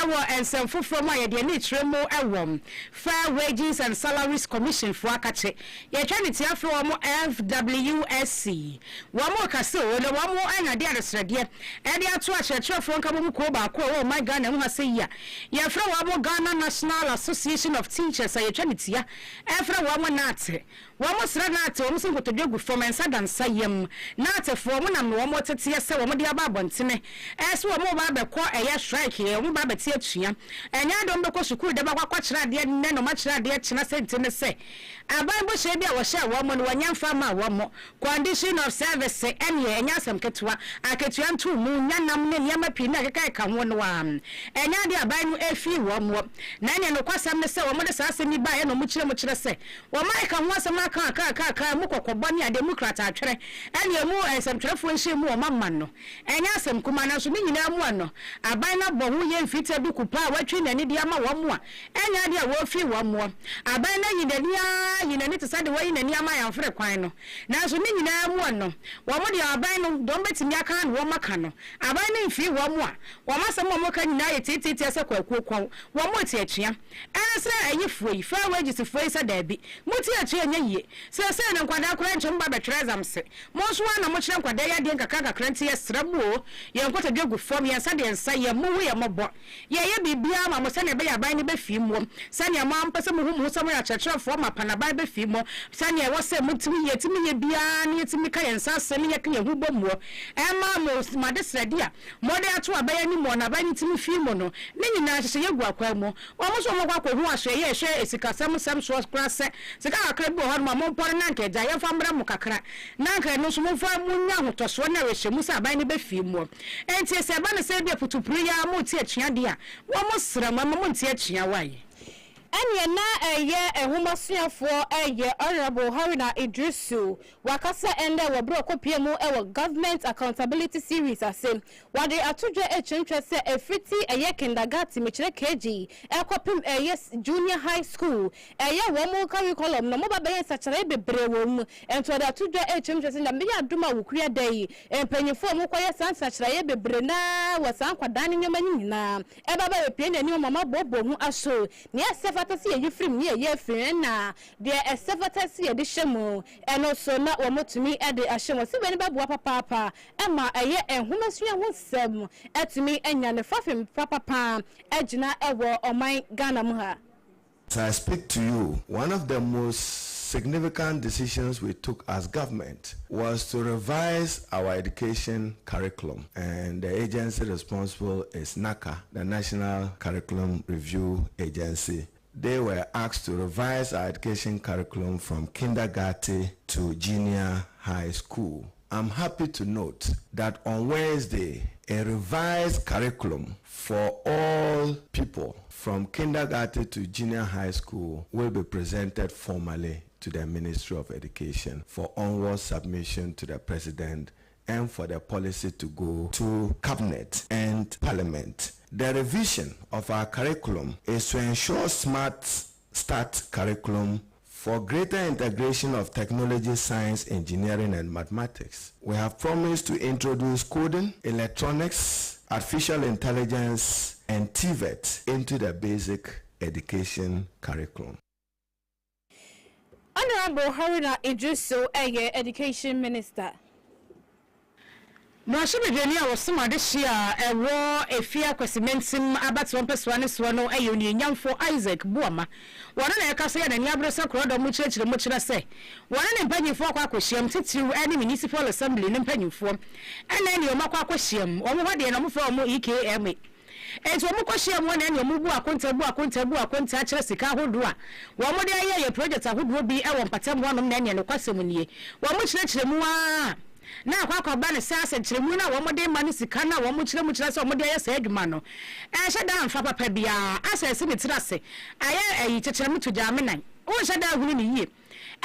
ewo ensemfofro ma ye de ne tremo ewo Fair Wages and Salaries Commission fu akache ye twaniti afro wo FWSC wo mo kase o le wo mo anya de aresrede e de ato akyerɛkyerɛfo nka mo ko baako wo my Ghana hu ase ya ye fra wo mo Ghana National Association of Teachers aye twanitia e fra wo mo nate wo mo sra nate mo se nkotodwe gu fom ensa dansa yam na atefo mo nam no mo tete se wo mo de aba abontene so wo mo ba be ko eye strike ye mo ba be tie atua enya dom be ko sukuru de ba kwa kira de ne no ma kira de kina sente ne se aban bo hye bia wo hye wo mo no wanyamfa ma wo mo condition of service ene enya asem ketua aketua ntu mu nyanam ne niam pi na keka ka ho no wa enya de aban no efi wo mo na ene no kwasam ne se wo mo de sa asem ba ye no mu kire se wo mai ka ho asem aka mu kokobɔ ne ade mu krata atwere ene mu asem twerefo nhye mu wo mamma no enya asem kuma na so ne nyina mu ano aban na bɔ ho ye mfita bi kupa watwe nani de ama wo mo a enya de a wo fi wo mo aban na yinani to sade wo yinani ama ya mfere kwan no na so ne nyina mu ano wo mo de aban no don betimi aka no wo maka no aban na mfi wo mo a wo masem mo ka nyina ye titi ase kwakuokon wo mo ti atua ense ayifuyi fa wages fuyi sa da bi muti atua nya yie se na nkwada kora nchom ba betwere exams mo so na mo kire nkwada ya de nkaka kranti ya srabuo ye nkota dwegu fom ya sade ensa ye mo wo ye mobo ye bibia ma mo se na be ya ban ne be fi mo se na ma mpese mo hu mo so mo ya chechero fo ma pana ban be fi mo se na wo se mutimi ye bia ne yetimi ka yensa se ne ye ka ye hu bom mo ma mo ma de sradia mo de ato abaya ni mo na ban timi fi mo no ne nyina hye ye gu akwa mo wo mo so mo kwa hu ahwe ye hwe esikasam sam so krase se ka akra bi ho ma mo mpore na nke ja ye fa mbra mo kakra na nkra no so mo fa mo nya hotoso na we hye mu sa ban ne be fi mo enti se ba ne se bia putupuru ya mo ti atua de a wo mo sra mo ti atua waye Anya na eye ehumasuafo eye Honorable Haruna Idrisu wakasa ende wo bro kopie mu e wo government accountability series ase wade atudwe echentwe se efiti eye kindergarten mechire KG ekopim eye junior high school eye wo mu curriculum no mo ba be sachare bebre wo mu ento wade atudwe echentwe se ndambe ya duma wukria dai empanyefo mu koye san sachare bebre na wasan kwadane nyoma nyina e baba we pie nani mama bobo hu aso ne fatasi ye frim ne ye fren na de fatasi ye de hyemu eno so na wo motumi e de ahyemu se bani baboa papa ema eye enhumasua ho sem etumi enya ne fafem papa egina ewo oman Ghana mu ha. So I speak to you, one of the most significant decisions we took as government was to revise our education curriculum, and the agency responsible is NACA, the National Curriculum Review Agency. They were asked to revise our education curriculum from kindergarten to junior high school. I'm happy to note that on Wednesday, a revised curriculum for all people from kindergarten to junior high school will be presented formally to the Ministry of Education for onward submission to the President and for the policy to go to Cabinet and Parliament. The revision of our curriculum is to ensure smart start curriculum for greater integration of technology, science, engineering, and mathematics. We have promised to introduce coding, electronics, artificial intelligence, and TVET into the basic education curriculum. Honorable Haruna Idrisu, Education Minister. No ashibedeni a wosoma de hia ewo efia kwesimentim abatu mpeswane so no ayoni nyamfo Isaac Buama wona na ekase ya nani abrosa krodo mu chire se wona ne mpanyifo akwa akohyiam titiru ene municipal assembly ne mpanyifo ene ne omakwa akohyiam omo hode na mfa omo EKM enti omo kohyiam wona ne omo bu akonta akire sika hodo a wo mo de aye project ahodo bi e wo mpatam wonom na ne no kwasem nie wo mo chire mu a na akwa ba ne sase chiremu na wo mode ma ne sika na wo mo chiremu so mo de ayesa adwuma no hye da mfa papa bia asese ne tirase aye chechiremu to jamenan wo hye da hunu ne yie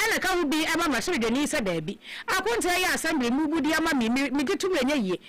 ela ka hu bi aba ma so de ni se da bi akonta ya assembly mu budi ama mi gitu enya yie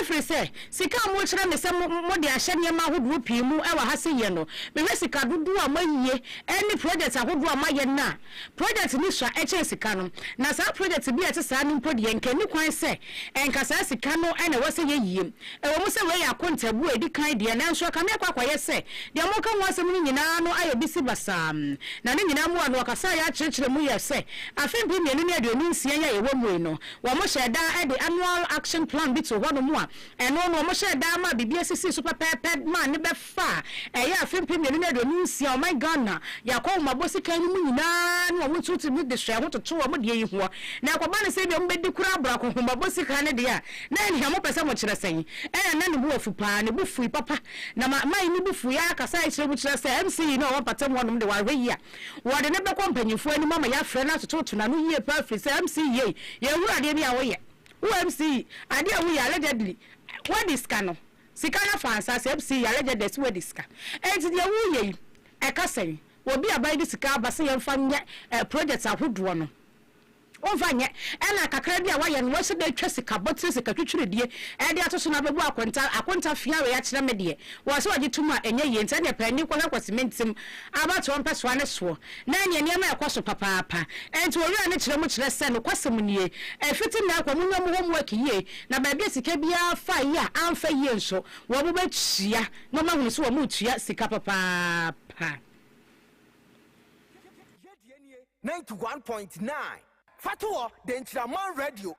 every say sika mo chire me se mo de ahye ne ma hodo pi mu e wa ha se ye no me we sika dudu ama yie any project ahodo ama ye na project ni swa eche sika no na sa project bi ete sa ni mpodi ye nkani kwan se enka sa sika no ene wo se ye yie e wo mo se we ya konta bu edi kan de na nso ka me akwa ye se de mo ka wo asem ni nyina no ayo bisi basam na ni nyina mu ano akasa ya chirechire mu ye say afem bi mienu ne aduonu nsia ya ewo mu no wo mo share da the annual action plan bi to ho no mu a eno no mo share da ma bibia sisi super peped man ne be fa ya afem bi mienu ne aduonu nsia oh my god na ya kwa mabosi kan mu nyina no wo tutu mi de hwe ho toto wo mo de yi ho na akwa ne say bi mo be di kura bra ko mabosi kan ne de a na ni mo pese mo kire sen na ne bu afu pa ne bu fu papa na mai ni bu fu ya kasa kire bu kire sen MC no wo patam wonom de wa hwe ya wo de ne be ko mpanyifo ani mama ya frɛ na toto na no yie pa fri say MC ye wura de bia wo ye wo MC ade a wo ya allegedly what is cano sikana fansa say MC allegedly say what is cano enti de wo ye e ka sen obi abai di sika abase ye mfa nye project ahodoɔ no onfanye ena kakra bia wa ye no wo se de twa sika botire sika twitwiredie e de atoso na bebu akonta fia we ya kire me de wo se wagi tuma enye ye nta ne pani kwa kwasimentim abato mpeso ane so na anya niam ekoso papa enti ori ane kire mu kire se no kwasem nie efiti na akwa munyo mu homu akiye na ba bia sika bia fa ye amfa ye nso wo bo batua no ma hunu so wo mu tua sika papa 91.9 Fatuo Denchiraman Radio.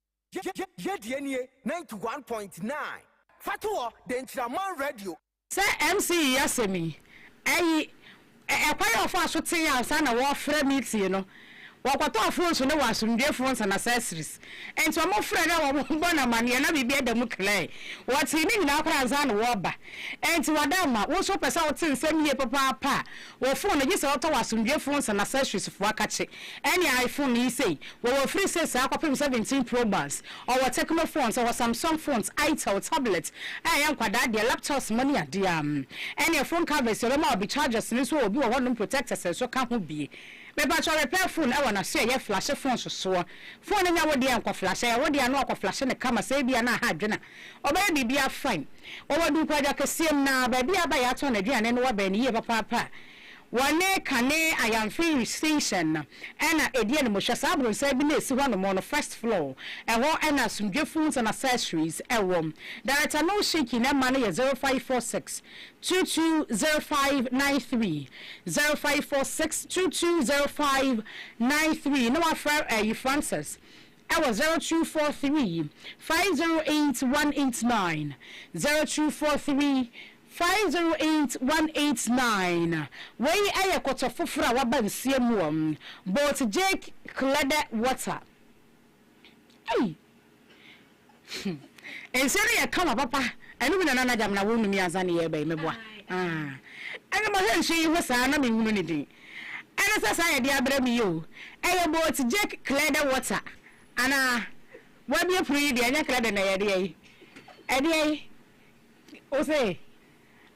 Yedienie 91.9. Fatuo Denchiraman Radio. Say MC Yasemi. Kwaya of us would say outside a war frame meets, you know. Wakwato phones no was some dear phones and accessories. And so more friend our bona money and I be the mukle. What's he mean now Krazan Waba? And to Adama, also pass out in same year papa. Or phone just auto was some dear phones and accessories of Wakachi. Any iPhone he say, well free says Aquapim 17 Pro Max or Tecmo phones or Samsung phones, itel tablets. I am quite that their laptops money at the any phone covers your mouth be chargers and this will be one protectors so can't be. Me ba cho repair phone e wona so ye flash phone so phone nya wo de anko flash e wo de anu akọ flash ne kama say bia na ha dwena oba bibia fine o wadu kwaja kesiem na ba bia ba ya to na duane ne wa ba ni ye papa wane kane ayam free station ena edie ne mo hwa sabro say bi na esi ho no mo no first floor e ho ena sumdwe phones and accessories e wom director no shaky na man ye 0546 220593 0546 220593 no afra you Francis I was 0243 508 189 0243 508-189. Where I got a fufra waban siamuam, but Jake Cladder water. Hey, and say, come papa, and even another jam na woman me as any by me boy. And I'm she was an immunity. And as I dear bremi you, I bought Jake Cladder water. And what be a pretty dear Cladder na yadi. Eddie, oh say.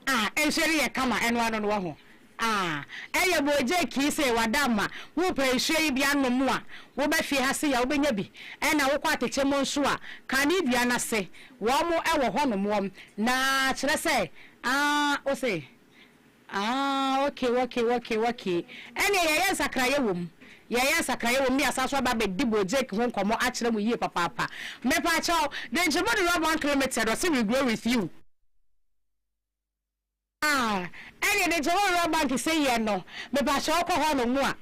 And sherry a kama and one on one. Aya boy Jake say wadama, who pay sherry beyond no more. Wo be fi hase ya wo benya bi and na wo kwa teche mo nso a kan ni bia na se wo mo e wo hono mo na kire se o say okay ene ye sakraye wom ye sakraye wom mi asaso ba be dibo Jake ho nkomo a kire mo yie papa me pa chaw den jebo the rub 1 kilometer do say we go with you. And the general bank say ye no me ba sha ko ho no mu a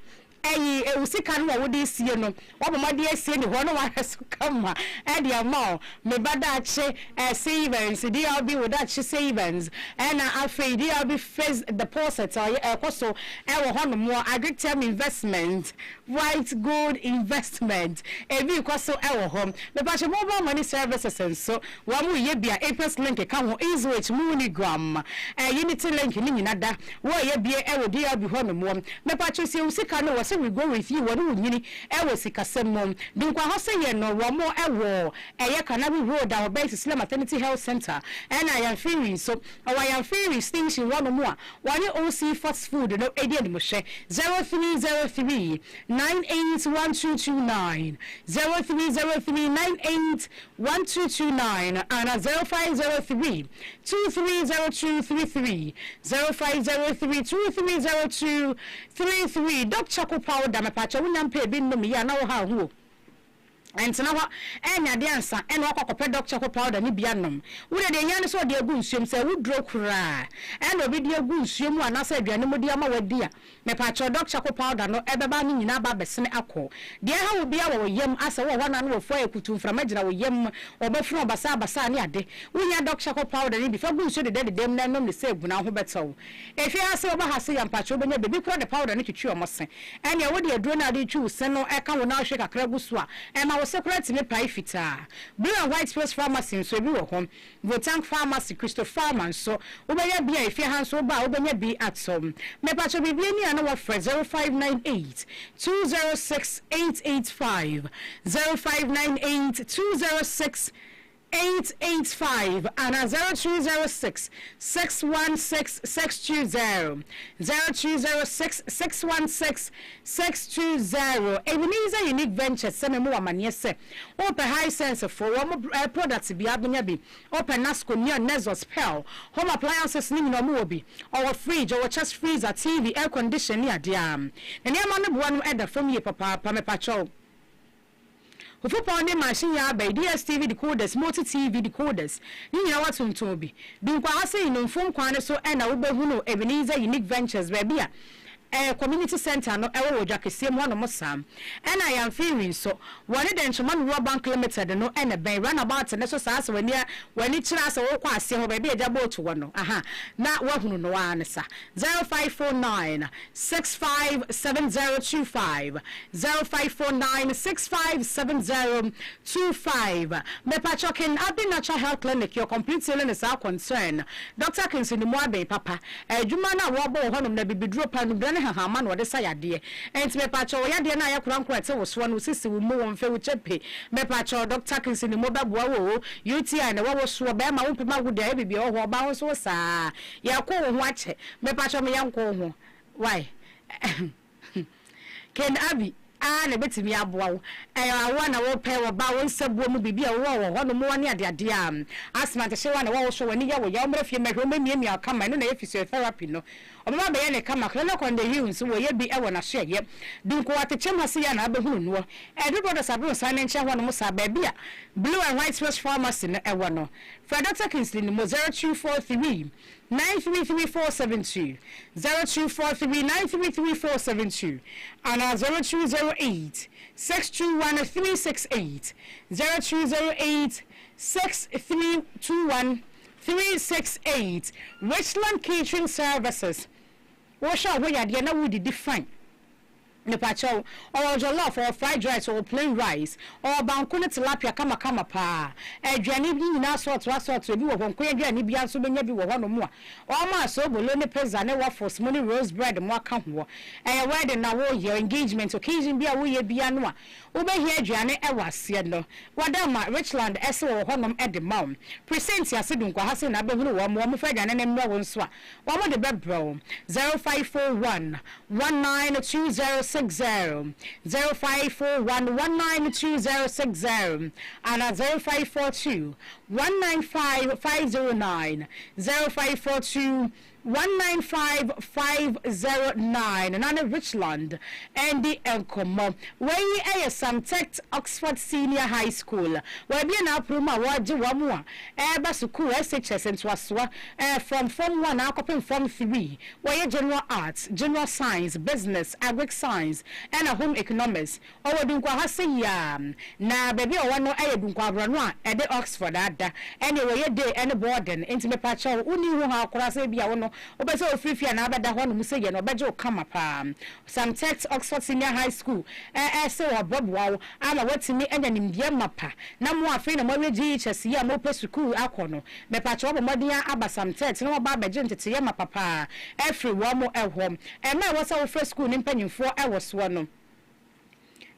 usika no wo de sie no wo bo ma de sie ni ho no wa so kama e de amount me ba da che savings dey be with that savings and afei dey be face deposit koso wo ho no mu agri term investment white gold investment e bi koso wo ho me ba che mobile money services and so wa mu ye bia apes link ka ho easy which MoneyGram unity link ni nyina da wo ye bia wo dey be ho no mu me pa che usika no we go with you what you nyini e wo sikasem mom dinkwa ho se ye no wo mo e wo eye Canabi road our base Islam Maternity Health Center and I am feeling so I am feeling station one more one OC fast food no edi mo hwe 0303 981229 0303 981229 and 0503 230233 0503 230233 Dr. Powder me pacha wunyam pe bi no me ya na wo ha ho and now, and your dancer, and walk up a doctor powder, and Bianum. We are the young so dear goose, say, would draw cry, and a video goose, you and I said, Yanamodiama, dear. Me patcho doctor powder, no ever banning in Abba Besson Acco. Dear, how will be our yem as a 1 hour for a kutu from Major yem or Befro Basa Basania de. We are doctor powder before goose, the dead them, then only say, now who bet so. If you are so Bahasi and Patcho, then the big the powder, need to chew must say. And you would do not choose, send no echo will now shake a crabuswa, and I was separate me pie fita. Blue and white space pharmacy, so we were home. The tank pharmacy, Christopher Farman, so Obaya be if your hands so bad, Obaya be at some. Me patcho be any another for 0598 206 885 0598 206 885 and 0206 616 620 0206 616 620. Ebenezer Unique Ventures send more money say open high sense for one products be abenyabi open Nasco near Nezos Pearl home appliances ni no mo bi our fridge our chest freezer TV air conditioner diam na near man no one either from ye papa me pacho Ufupo machine ya by DSTV decoders, multi TV decoders. You know what to be. Do kwase in phone kwane so na ubehuno Ebenezer Unique Ventures baby. Community center no ewo jakese mo no mosam and I am feeling so one den Chairman Rural Bank Limited no and ben run about and so sasa when it chira wo kwa ase ho baby ejabo to one no aha na wahunu no ansa 0549 657025 0549 657025 me pachokin abi natural health clinic your complete healing is our concern Dr. Kinsley Moabe papa adwuma na wo bo ho no na bibiduro pa no ha man wo de sayade enti me pacho wo yade na yakurankura te wo so no sisi wo mu wo mfe wo chepe me pacho Dr. Kinsley mo baboa wo UTI na wo so be ma wo pema wo de bibia ho ba wo so saa yakwo wo ho ache me pacho me yanko ho why Ken Abi na betimi aboa wo awa na wo pe wo ba wo nsabuo mu bibia wo ho no mo wane ade ade am asma te hyewa na wo so wani ya wo ya omra fie mahwe mamiami akama no na ye physiotherapy no obama be ye ne kama kala ko nde yi nso wo ye bi e wo na hye ye dunko atechem hase ya na abehunu no do do sabro san nche ho no mo sa ba bia Blue and White Space Pharmacy no e wo no for Dr. Kinsley no 0243 933472 0243 933472 and 0208 621 368 0208 6321 368 Richland Catering Services. What shall we at the end of the different? Ne pacho or jollof or fried rice or plain rice or bankuna tilapia kama pa aduane bi nyina sort bi wo konko aduane bi anso benya bi wo ho no mo a o ma so bologna pizza ne waffles money rose bread mo aka ho wedding na wo your engagement occasion bi a wo ye bia no a wo be hia aduane e wase no wadama Richland ese wo ho nom e de maum present ya se dunkwa hase na be hunu wo mo fa aduane ne mra wo nso a wo mo de bebro 0541 192060 0541192060 and 0542 195509 0542 195509 Nana Richland and the Encomo where some tech Oxford Senior High School where be na proma waji wamua basuku SHS and Twaswa from Form 1 akopin Form 3 where general arts, general science, business, agric science and a home economics or dunkwa hase ya na baby o wano dunkwa branwa e de Oxford ada anyway day and boarding into me pacho uni hu ha akora se bia wono obeso ofrifia na abeda ho no muse ye no obeje okama pa some text Oxford Senior High School se obobwa ama watimi enya nimbia mapa na mo afi na mo reji chese ya mo pesuku akono me pacho obo modin aba some text na oba abeje ntete ye mapa pa every one mo ehom na wasa wo free school ni mpanyimfo ewoso no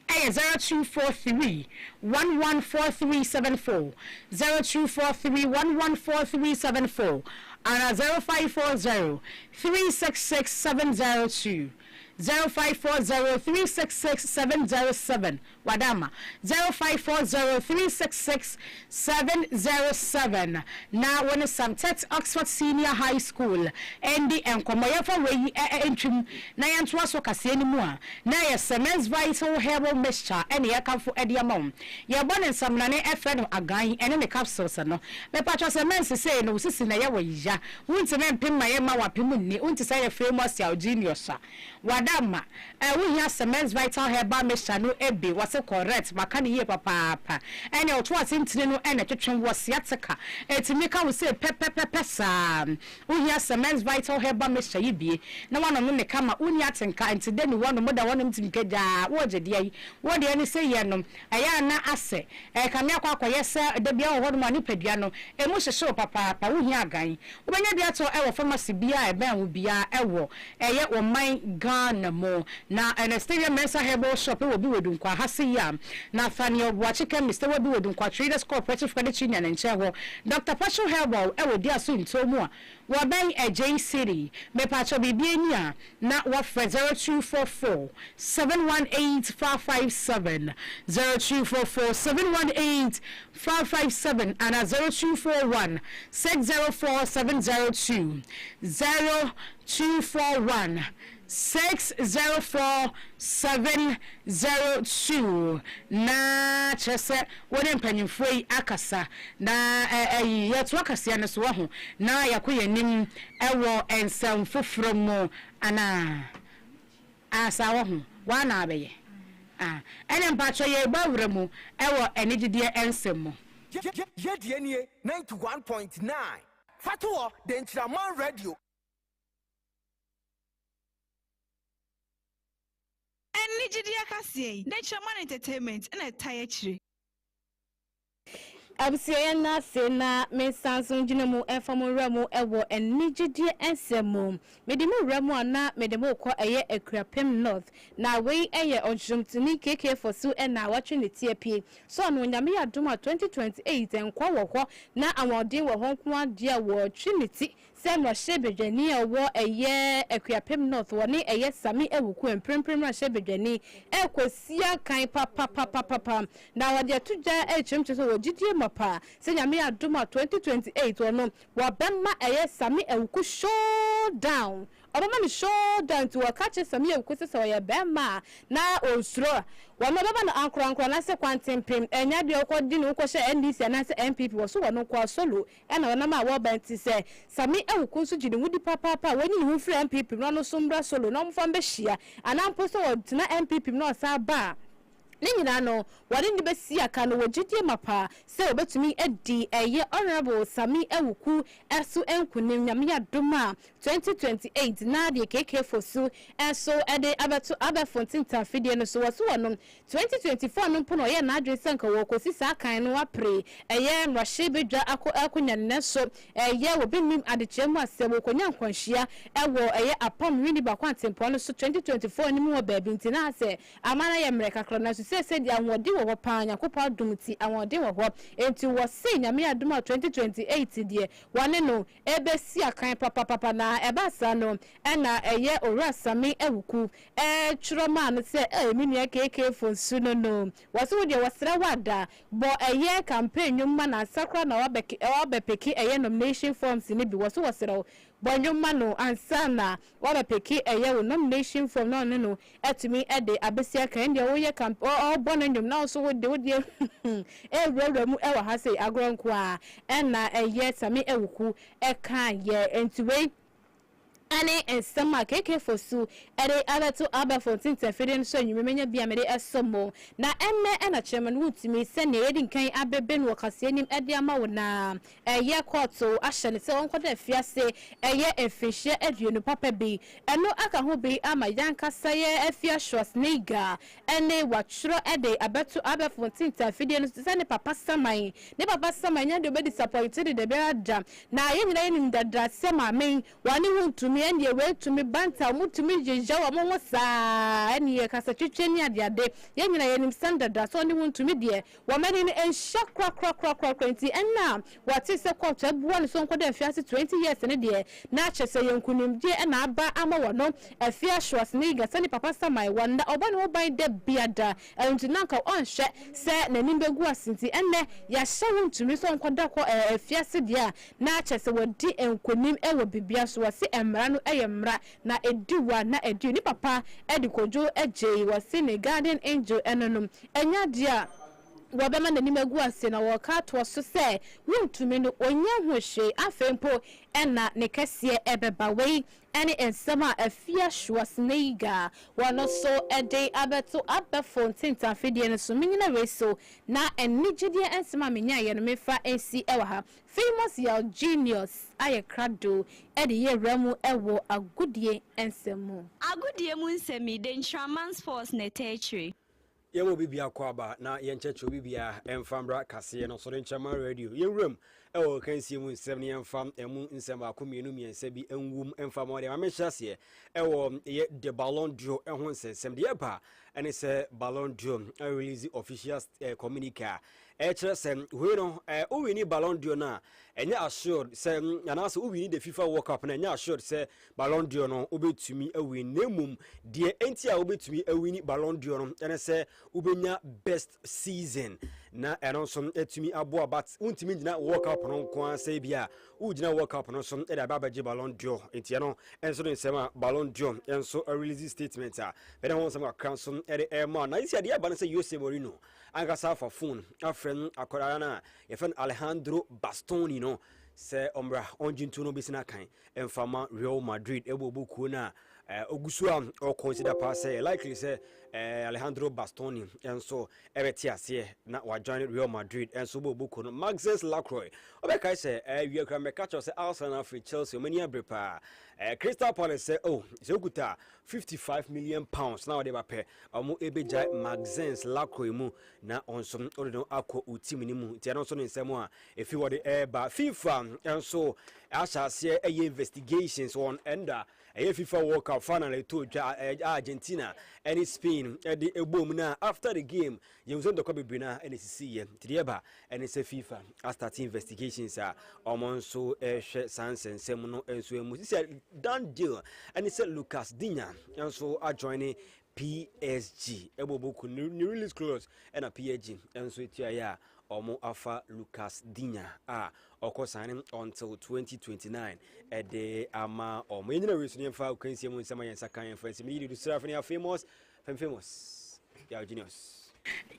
0243 114374 0243 114374 and 0540 366 702 0540 366 707 wadama 0540366707 na when Samtet Oxford Senior High School endi enkomoyefa weyi entwim na yanto aso kase animu a na ye Semens Vital Herbal Mixture ene yakamfo ediamom ye bone nsamnane efred agan ene ne capsules no me patcho Semens say no sisi na ye wayija wunti me mpem maye ma wapem ni wunti say ye famous ya genius wadama we here Semens Vital Herbal Mixture no ebe wase correct maka ne ye papa ene oto asintine no ene twetwen wose ateka etimika wo say pepepepe sa we here Semens Vital Herbal Mixture yibie na wano no ne kama uni atenka enti de ni wano moda wano mtimkeja woje de yi wo de ene say ye no aya na ase kame akwa yese de bia wo hono mani padua no emu hyehye papa wo hia agan wo benya bia to ewo pharmacy bia e ben wo bia ewo eye wo man Ghana mo na Anastasia Mensa Herbal Shop wo bi wedunkwa hase ya na fani obuache chemist wo bi wedunkwa Traders Cooperative Credit Union nche ho Dr. Passion Herbal ewo dia so ntomu a wo ben J City me pacho bibia ni a na wo 0244 718 557 0244 718 557 and 0241 604 702 0241 604 702 na chese wode mpanyimfoi akasa na yeto akasa ne so ho na yakoyanim ewo ensam foforo ana asa wo wana abeye ene mpacho ye bawre mu ewo enigide ensem mu ye die nie 91.9 fatuo de nchiraman radio Nigeria Cassie, Nature Man Entertainment, and a tire tree. Absiana sena me sansun jinemu enfamu remu ewo enigidie ensemu medemu remu ana medemu kwa eye ekrapem north na we eye onjumtini keke fosu na watwe ne tiepie so no nyame adoma 2028 enkwa wo na awodin wo honko ade wo trinity Semwa shebejeni ewo eye ekrapem north woni eye sami ewuku emprempren ra shebejeni ekosia kan papa na wade tuja echemcheso wo gidie mapa se nyame adoma 2028 wono wa bemma eye sami ewuku showdown obama ni showdown to wakache sami ewuku se wo bemma na onsuro wono baba na ankro na se kwantempem enya de okodi no kwhye NDC na se MPP wo so wono kwa solo ena wona ma wo banti se sami ewuku so gidi wudi papa woni ni hu free MPP no so mbra solo no mfa mbehia anampo so wo tina MPP no sa ba Nina no, what in the best sea can wojiti mapa, so betumi edi eye honorable Sami Ewuku esu enkunim nyamia duma 2028 na de keke fosu enso ede abeto abefontin tafide no so waso wonom 2024 no pono ye na adresa nka wo kosi sa kan no apre eye nwahye bedwa akonya ne so eye wo bimim adechemu asebo konya nkwanhia ewo eye apam wini ba kwantempo no so 2024 ni mu wo baabi ntina ase amana ye mreka kro na se dia wodi wo paanya kopa dumti awode wo ho enti wo se nyame adum 2028 die wane no ebesi akan papa na ebasa no ena eye ora sami ewuku churoma no se minu keke fonsu no waso wo dia wasra wada bo eye campaign nyuma na sakra na wabepeki eye nomination forms ni bi waso wasra Bonyuma no ansana waba peki eye wo nomination form no etimi ede abesia kan de wo ye camp bonanyum na so wo de ewura mu ewa ha sei agronko a ena eye sami ewuku eka ye entiwe Ani ensama keke fosu ere abeto abefontin tefiden so nyumemenya bia mede esomo na ena chairman wutimi sene yedi nkan abeben wo kasenim ede ama wona eye koto ahyene se wonkoda afiase eye efihye aduonu papa bi eno aka ho bi ama yanka saye afia Schwarzenegger ene watchro ede abeto abefontin tefiden so sene papa saman nya de be disappointed de be ada na ye nyina nim dada sema men wani wuntumi tumi ene we tumi banta mu tumi jeja wa mo saa ene kasa twetwe ni ade ye nyina ye nim standard da so ne won tumi de wa mani ne enhya kra nti enna wate se kwota buwa ne so nkoda afiase 20 years ne de na chese yenkunimje na aba ama wono afia shwas ne ga sani papa samai wanda oba ne oban de biada enti nanka onhye se nanim begu asinti enne ya hye tumi so nkoda ko afiase de a na chese wodi enkunim ewo bibia so wase emra no eyemra na ediwa na edi ni papa edikojo ejei wase ne garden angel enonum enya dia wabema na nimegu ase na woka to so se wuntumi no onya hwehwe afempo ena ne kese ebeba wei ene ensema afia shwasneiga wano so ede abeto abefo tinta fidie ne so minyina weso na enigide ensema menya ye no mefa ensi ewa ha famous ya genius aye krado ede ye ramu ewo agudie ensemu mu nsemi de Ntraman's force ne territory yemo bibia kwaba na yenchecho bibia emfambra kase no so Ntraman radio yenwram ewo kansie mu nsem ne emfam emu nsem akomienu miensa bi enwum emfam ode amehase ewo ye de Ballon d'Or ehon nsem de ba ene se Ballon d'Or release official communique chere sem we no o wini Ballon d'Or na enye assured se anase o wini the FIFA World Cup na enye assured se Ballon d'Or no obetumi awin nemum de enti a obetumi awini Ballon d'Or no ene se ubenya best season na eno so etumi abo but untimi gina World Cup no kwa se bia ugina World Cup no so e da babaje Ballon d'Or enti no enso no nsema Ballon d'Or enso a release statement a be won some cancel e ma na isi ade ba na se Jose Mourinho angasa for phone afren akorara na yefen Alejandro Bastoni no se ombra onjintu no bisina kan emfama Real Madrid ebobuku na ogusu or consider pass likely say Alejandro Bastoni and so ebetiase na wa join Real Madrid and so bobuku no Maxence Lacroix obeka say we can make catch say Arsenal for Chelsea many abrepa Crystal Palace say oh Zoguta 55 million pounds now they pay omo ebeja Maxence Lacroix mu na onso odo akọ utim ni mu ti anso nsem a efi wo de ba FIFA and so asase investigations on enda FIFA World Cup final to Argentina and Spain the ebom na after the game you the ko bibina NCC tieba and it's FIFA start investigations omonso hwe sansen sem no enso emu said done deal and it said Lucas Digne and so are joining PSG eboboku new release clause and a PSG and so it ya omo afa Lucas Digne oko signing until 2029 the ama omo nyina reason yemfa kansie mu nsema yensa kan yemfa nsema yidi do serve na famous ya genius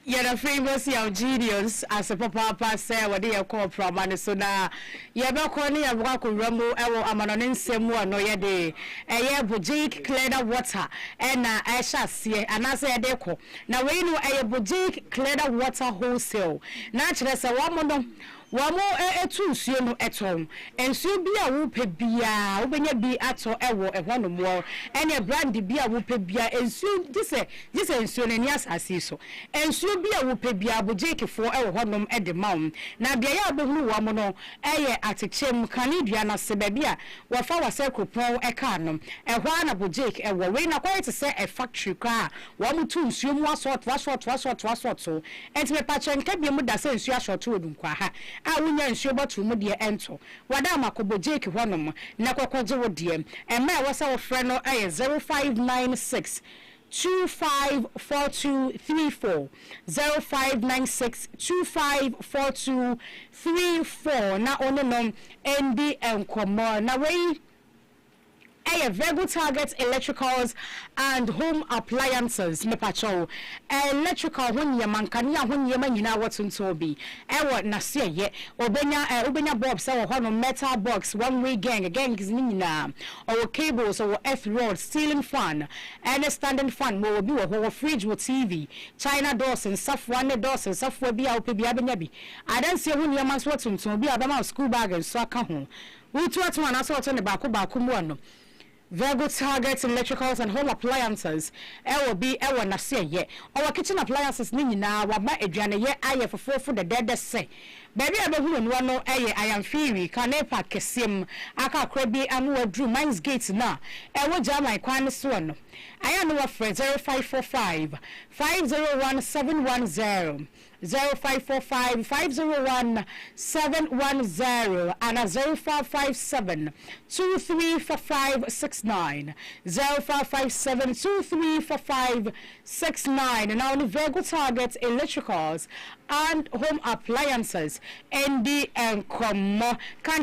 You're famous young genius as a papa say what they call from so na ye be ko ni ya ko ramu ewo amano nsemu no ye de eye boutique cleaner water na e hyase anase ye de ko na we no eye boutique cleaner water wholesale na kire se wa mo no wamo etu nsuo no etom ensuo bi a wo pe bia wo benya bi ato ewo ehwono mo ene brand bi a wo pe bia ensuo dise ensuo na ni asase so ensuo bi a wo pe bia bojekefo ewo honom ede maum na bia ya behunu wamo no eye atechem kanidua na sebe bia wo fa wase kupon ekanom ehwa na bojek ewo we na kwete se a factory ka wamo tu nsuo mu asort so enti me pa chenka bi mu da se nsuo asort odun kwa ha awunya nsuo batu mu de ento wada makobo jake honom na kokogye wo de ema e wasa wo frɛ no 0596 254234 0596 254234 na ono nom endi enkomo na we very good target electricals and home appliances me pacho electrical when yamankani when yamanyina watunto bi ewo na se ye obenya bulbs e wo no metal box one way gang is nyina or cables or earth rod ceiling fan and standing fan mo bi wo fridge with TV China doors and stuff one doors and stuff we bi a ope bi abenya bi I don't see when yamanso watunto bi abema school bag and so aka ho we to atuma na so to ne baako mu ano. Very good targets, electricals and home appliances. Ewo na se ye. Our kitchen appliances ni nyina wa ba aduane ye aye for the dead say. baby abehu no no eye ayamfiri kanepa kesem aka krabi amu adru mines gate na ewo jama kwan so no aya no wa 0545 501710 0545 501 710 and 0557 234569 0557 234569 and now the vehicle targets electricals and home appliances and the can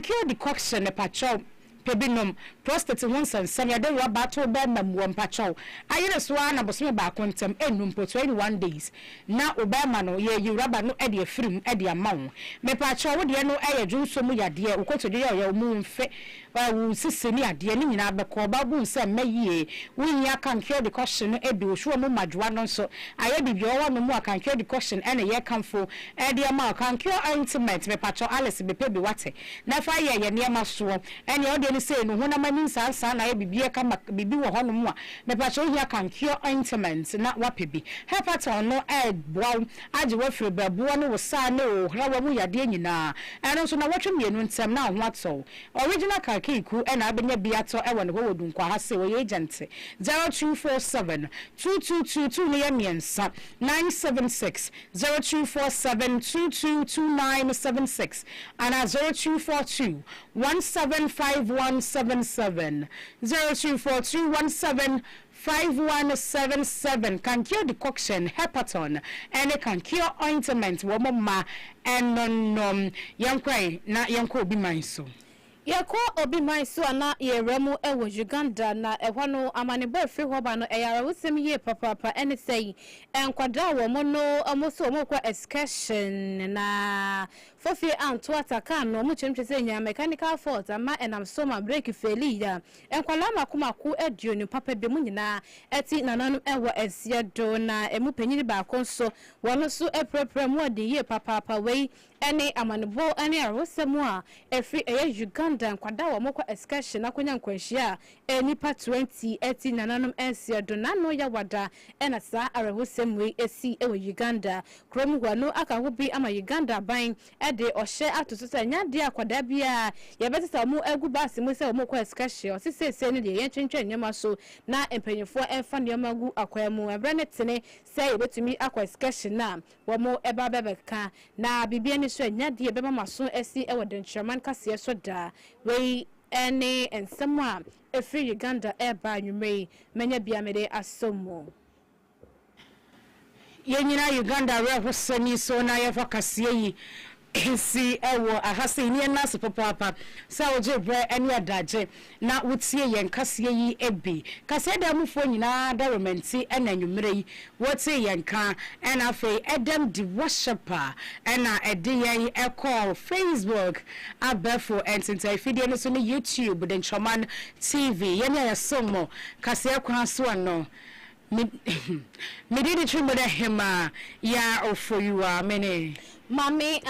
cure the decoction patrol pebinum prostate wonsan sanya de wa battle be mamwo mpacho ayere so na bosome ba kontem enum po 21 days na obama no ye yuraba no e de afirim e de amawo me pacho wo de no eye dwunso mu yade ukoto de ye mu mfe wu siseni ade ni nyina be ko ba bu nse mayie wunya kan cure the question e bi osho mu madwa no so aye bibio wa no mu kan cure the question ene ye kanfo e de ama kan cure ointment me pacho alice be pebi wate na fa ye ye ne maso ene o de say no hona mani sansa na bibie kama bibi wo hono mu a me pa cho hia kan cure ointment na wapebi hepaton no bow age wa firi babuo no wo sa na o hrawa mu yade nyina eno so na wotwe mienu ntem na ho ato original kakiku na abenya biato e won wo dunkwa ha se wo agent 0247 2222 ne yemiensa 976 0247 222976 and 0242 175177 0242175177 can cure decoction hepaton and it can cure ointment womma and yankrai na yanko obi manso Yako obi maiso ana yeremu ewo Uganda na ehwano amanebo free hoba no eyara wusem ye papa ene sei enkwada wo mo no amoso mo kwa excursion na fofi anto ataka no mo chemchese nya mechanical fault ama enam soma brake failure enkwala makomaku edio ni papa be mu nyina eti nananu ewo esia do na emu panyiri ba konso wono so eprepre mu ade ye papa wei ene amanebo ene arosemu a efri eye Uganda nkwada wo mokwa excursion akonya nkwanhia nipa 20 eti nananum ensia do nano ya wada ena sa arehosem we esi ewe Uganda krom hwano aka hobi ama Uganda ban ede ohye atoso sa nyade akwada bia ye betesa mu egu base mu se mokwa excursion osese ne de ye twentwen nyama so na empanyefo enfa ne magu akwa mu ebre ne tene se ye betumi akwa excursion na wo mo eba bebeka na bibia ni so nyade beba maso esi ewe denchaman kase so da we ene ensema efri Uganda eba nyumei menya biamede asomo yenyina Uganda we hosani so na ye fakasie yi si ewo ahase ni nas papa sa oje bre eni adaje na wotie yen kasie yi ebi kase da mufo nyina darumenti enanwumre yi wotie yen ka ena fe edem di worshiper ena ede yen call Facebook abefo entente video no so ni YouTube den Choman TV yen ya somo kase kwa so no me did the trimmer hema ya ofo you are many mami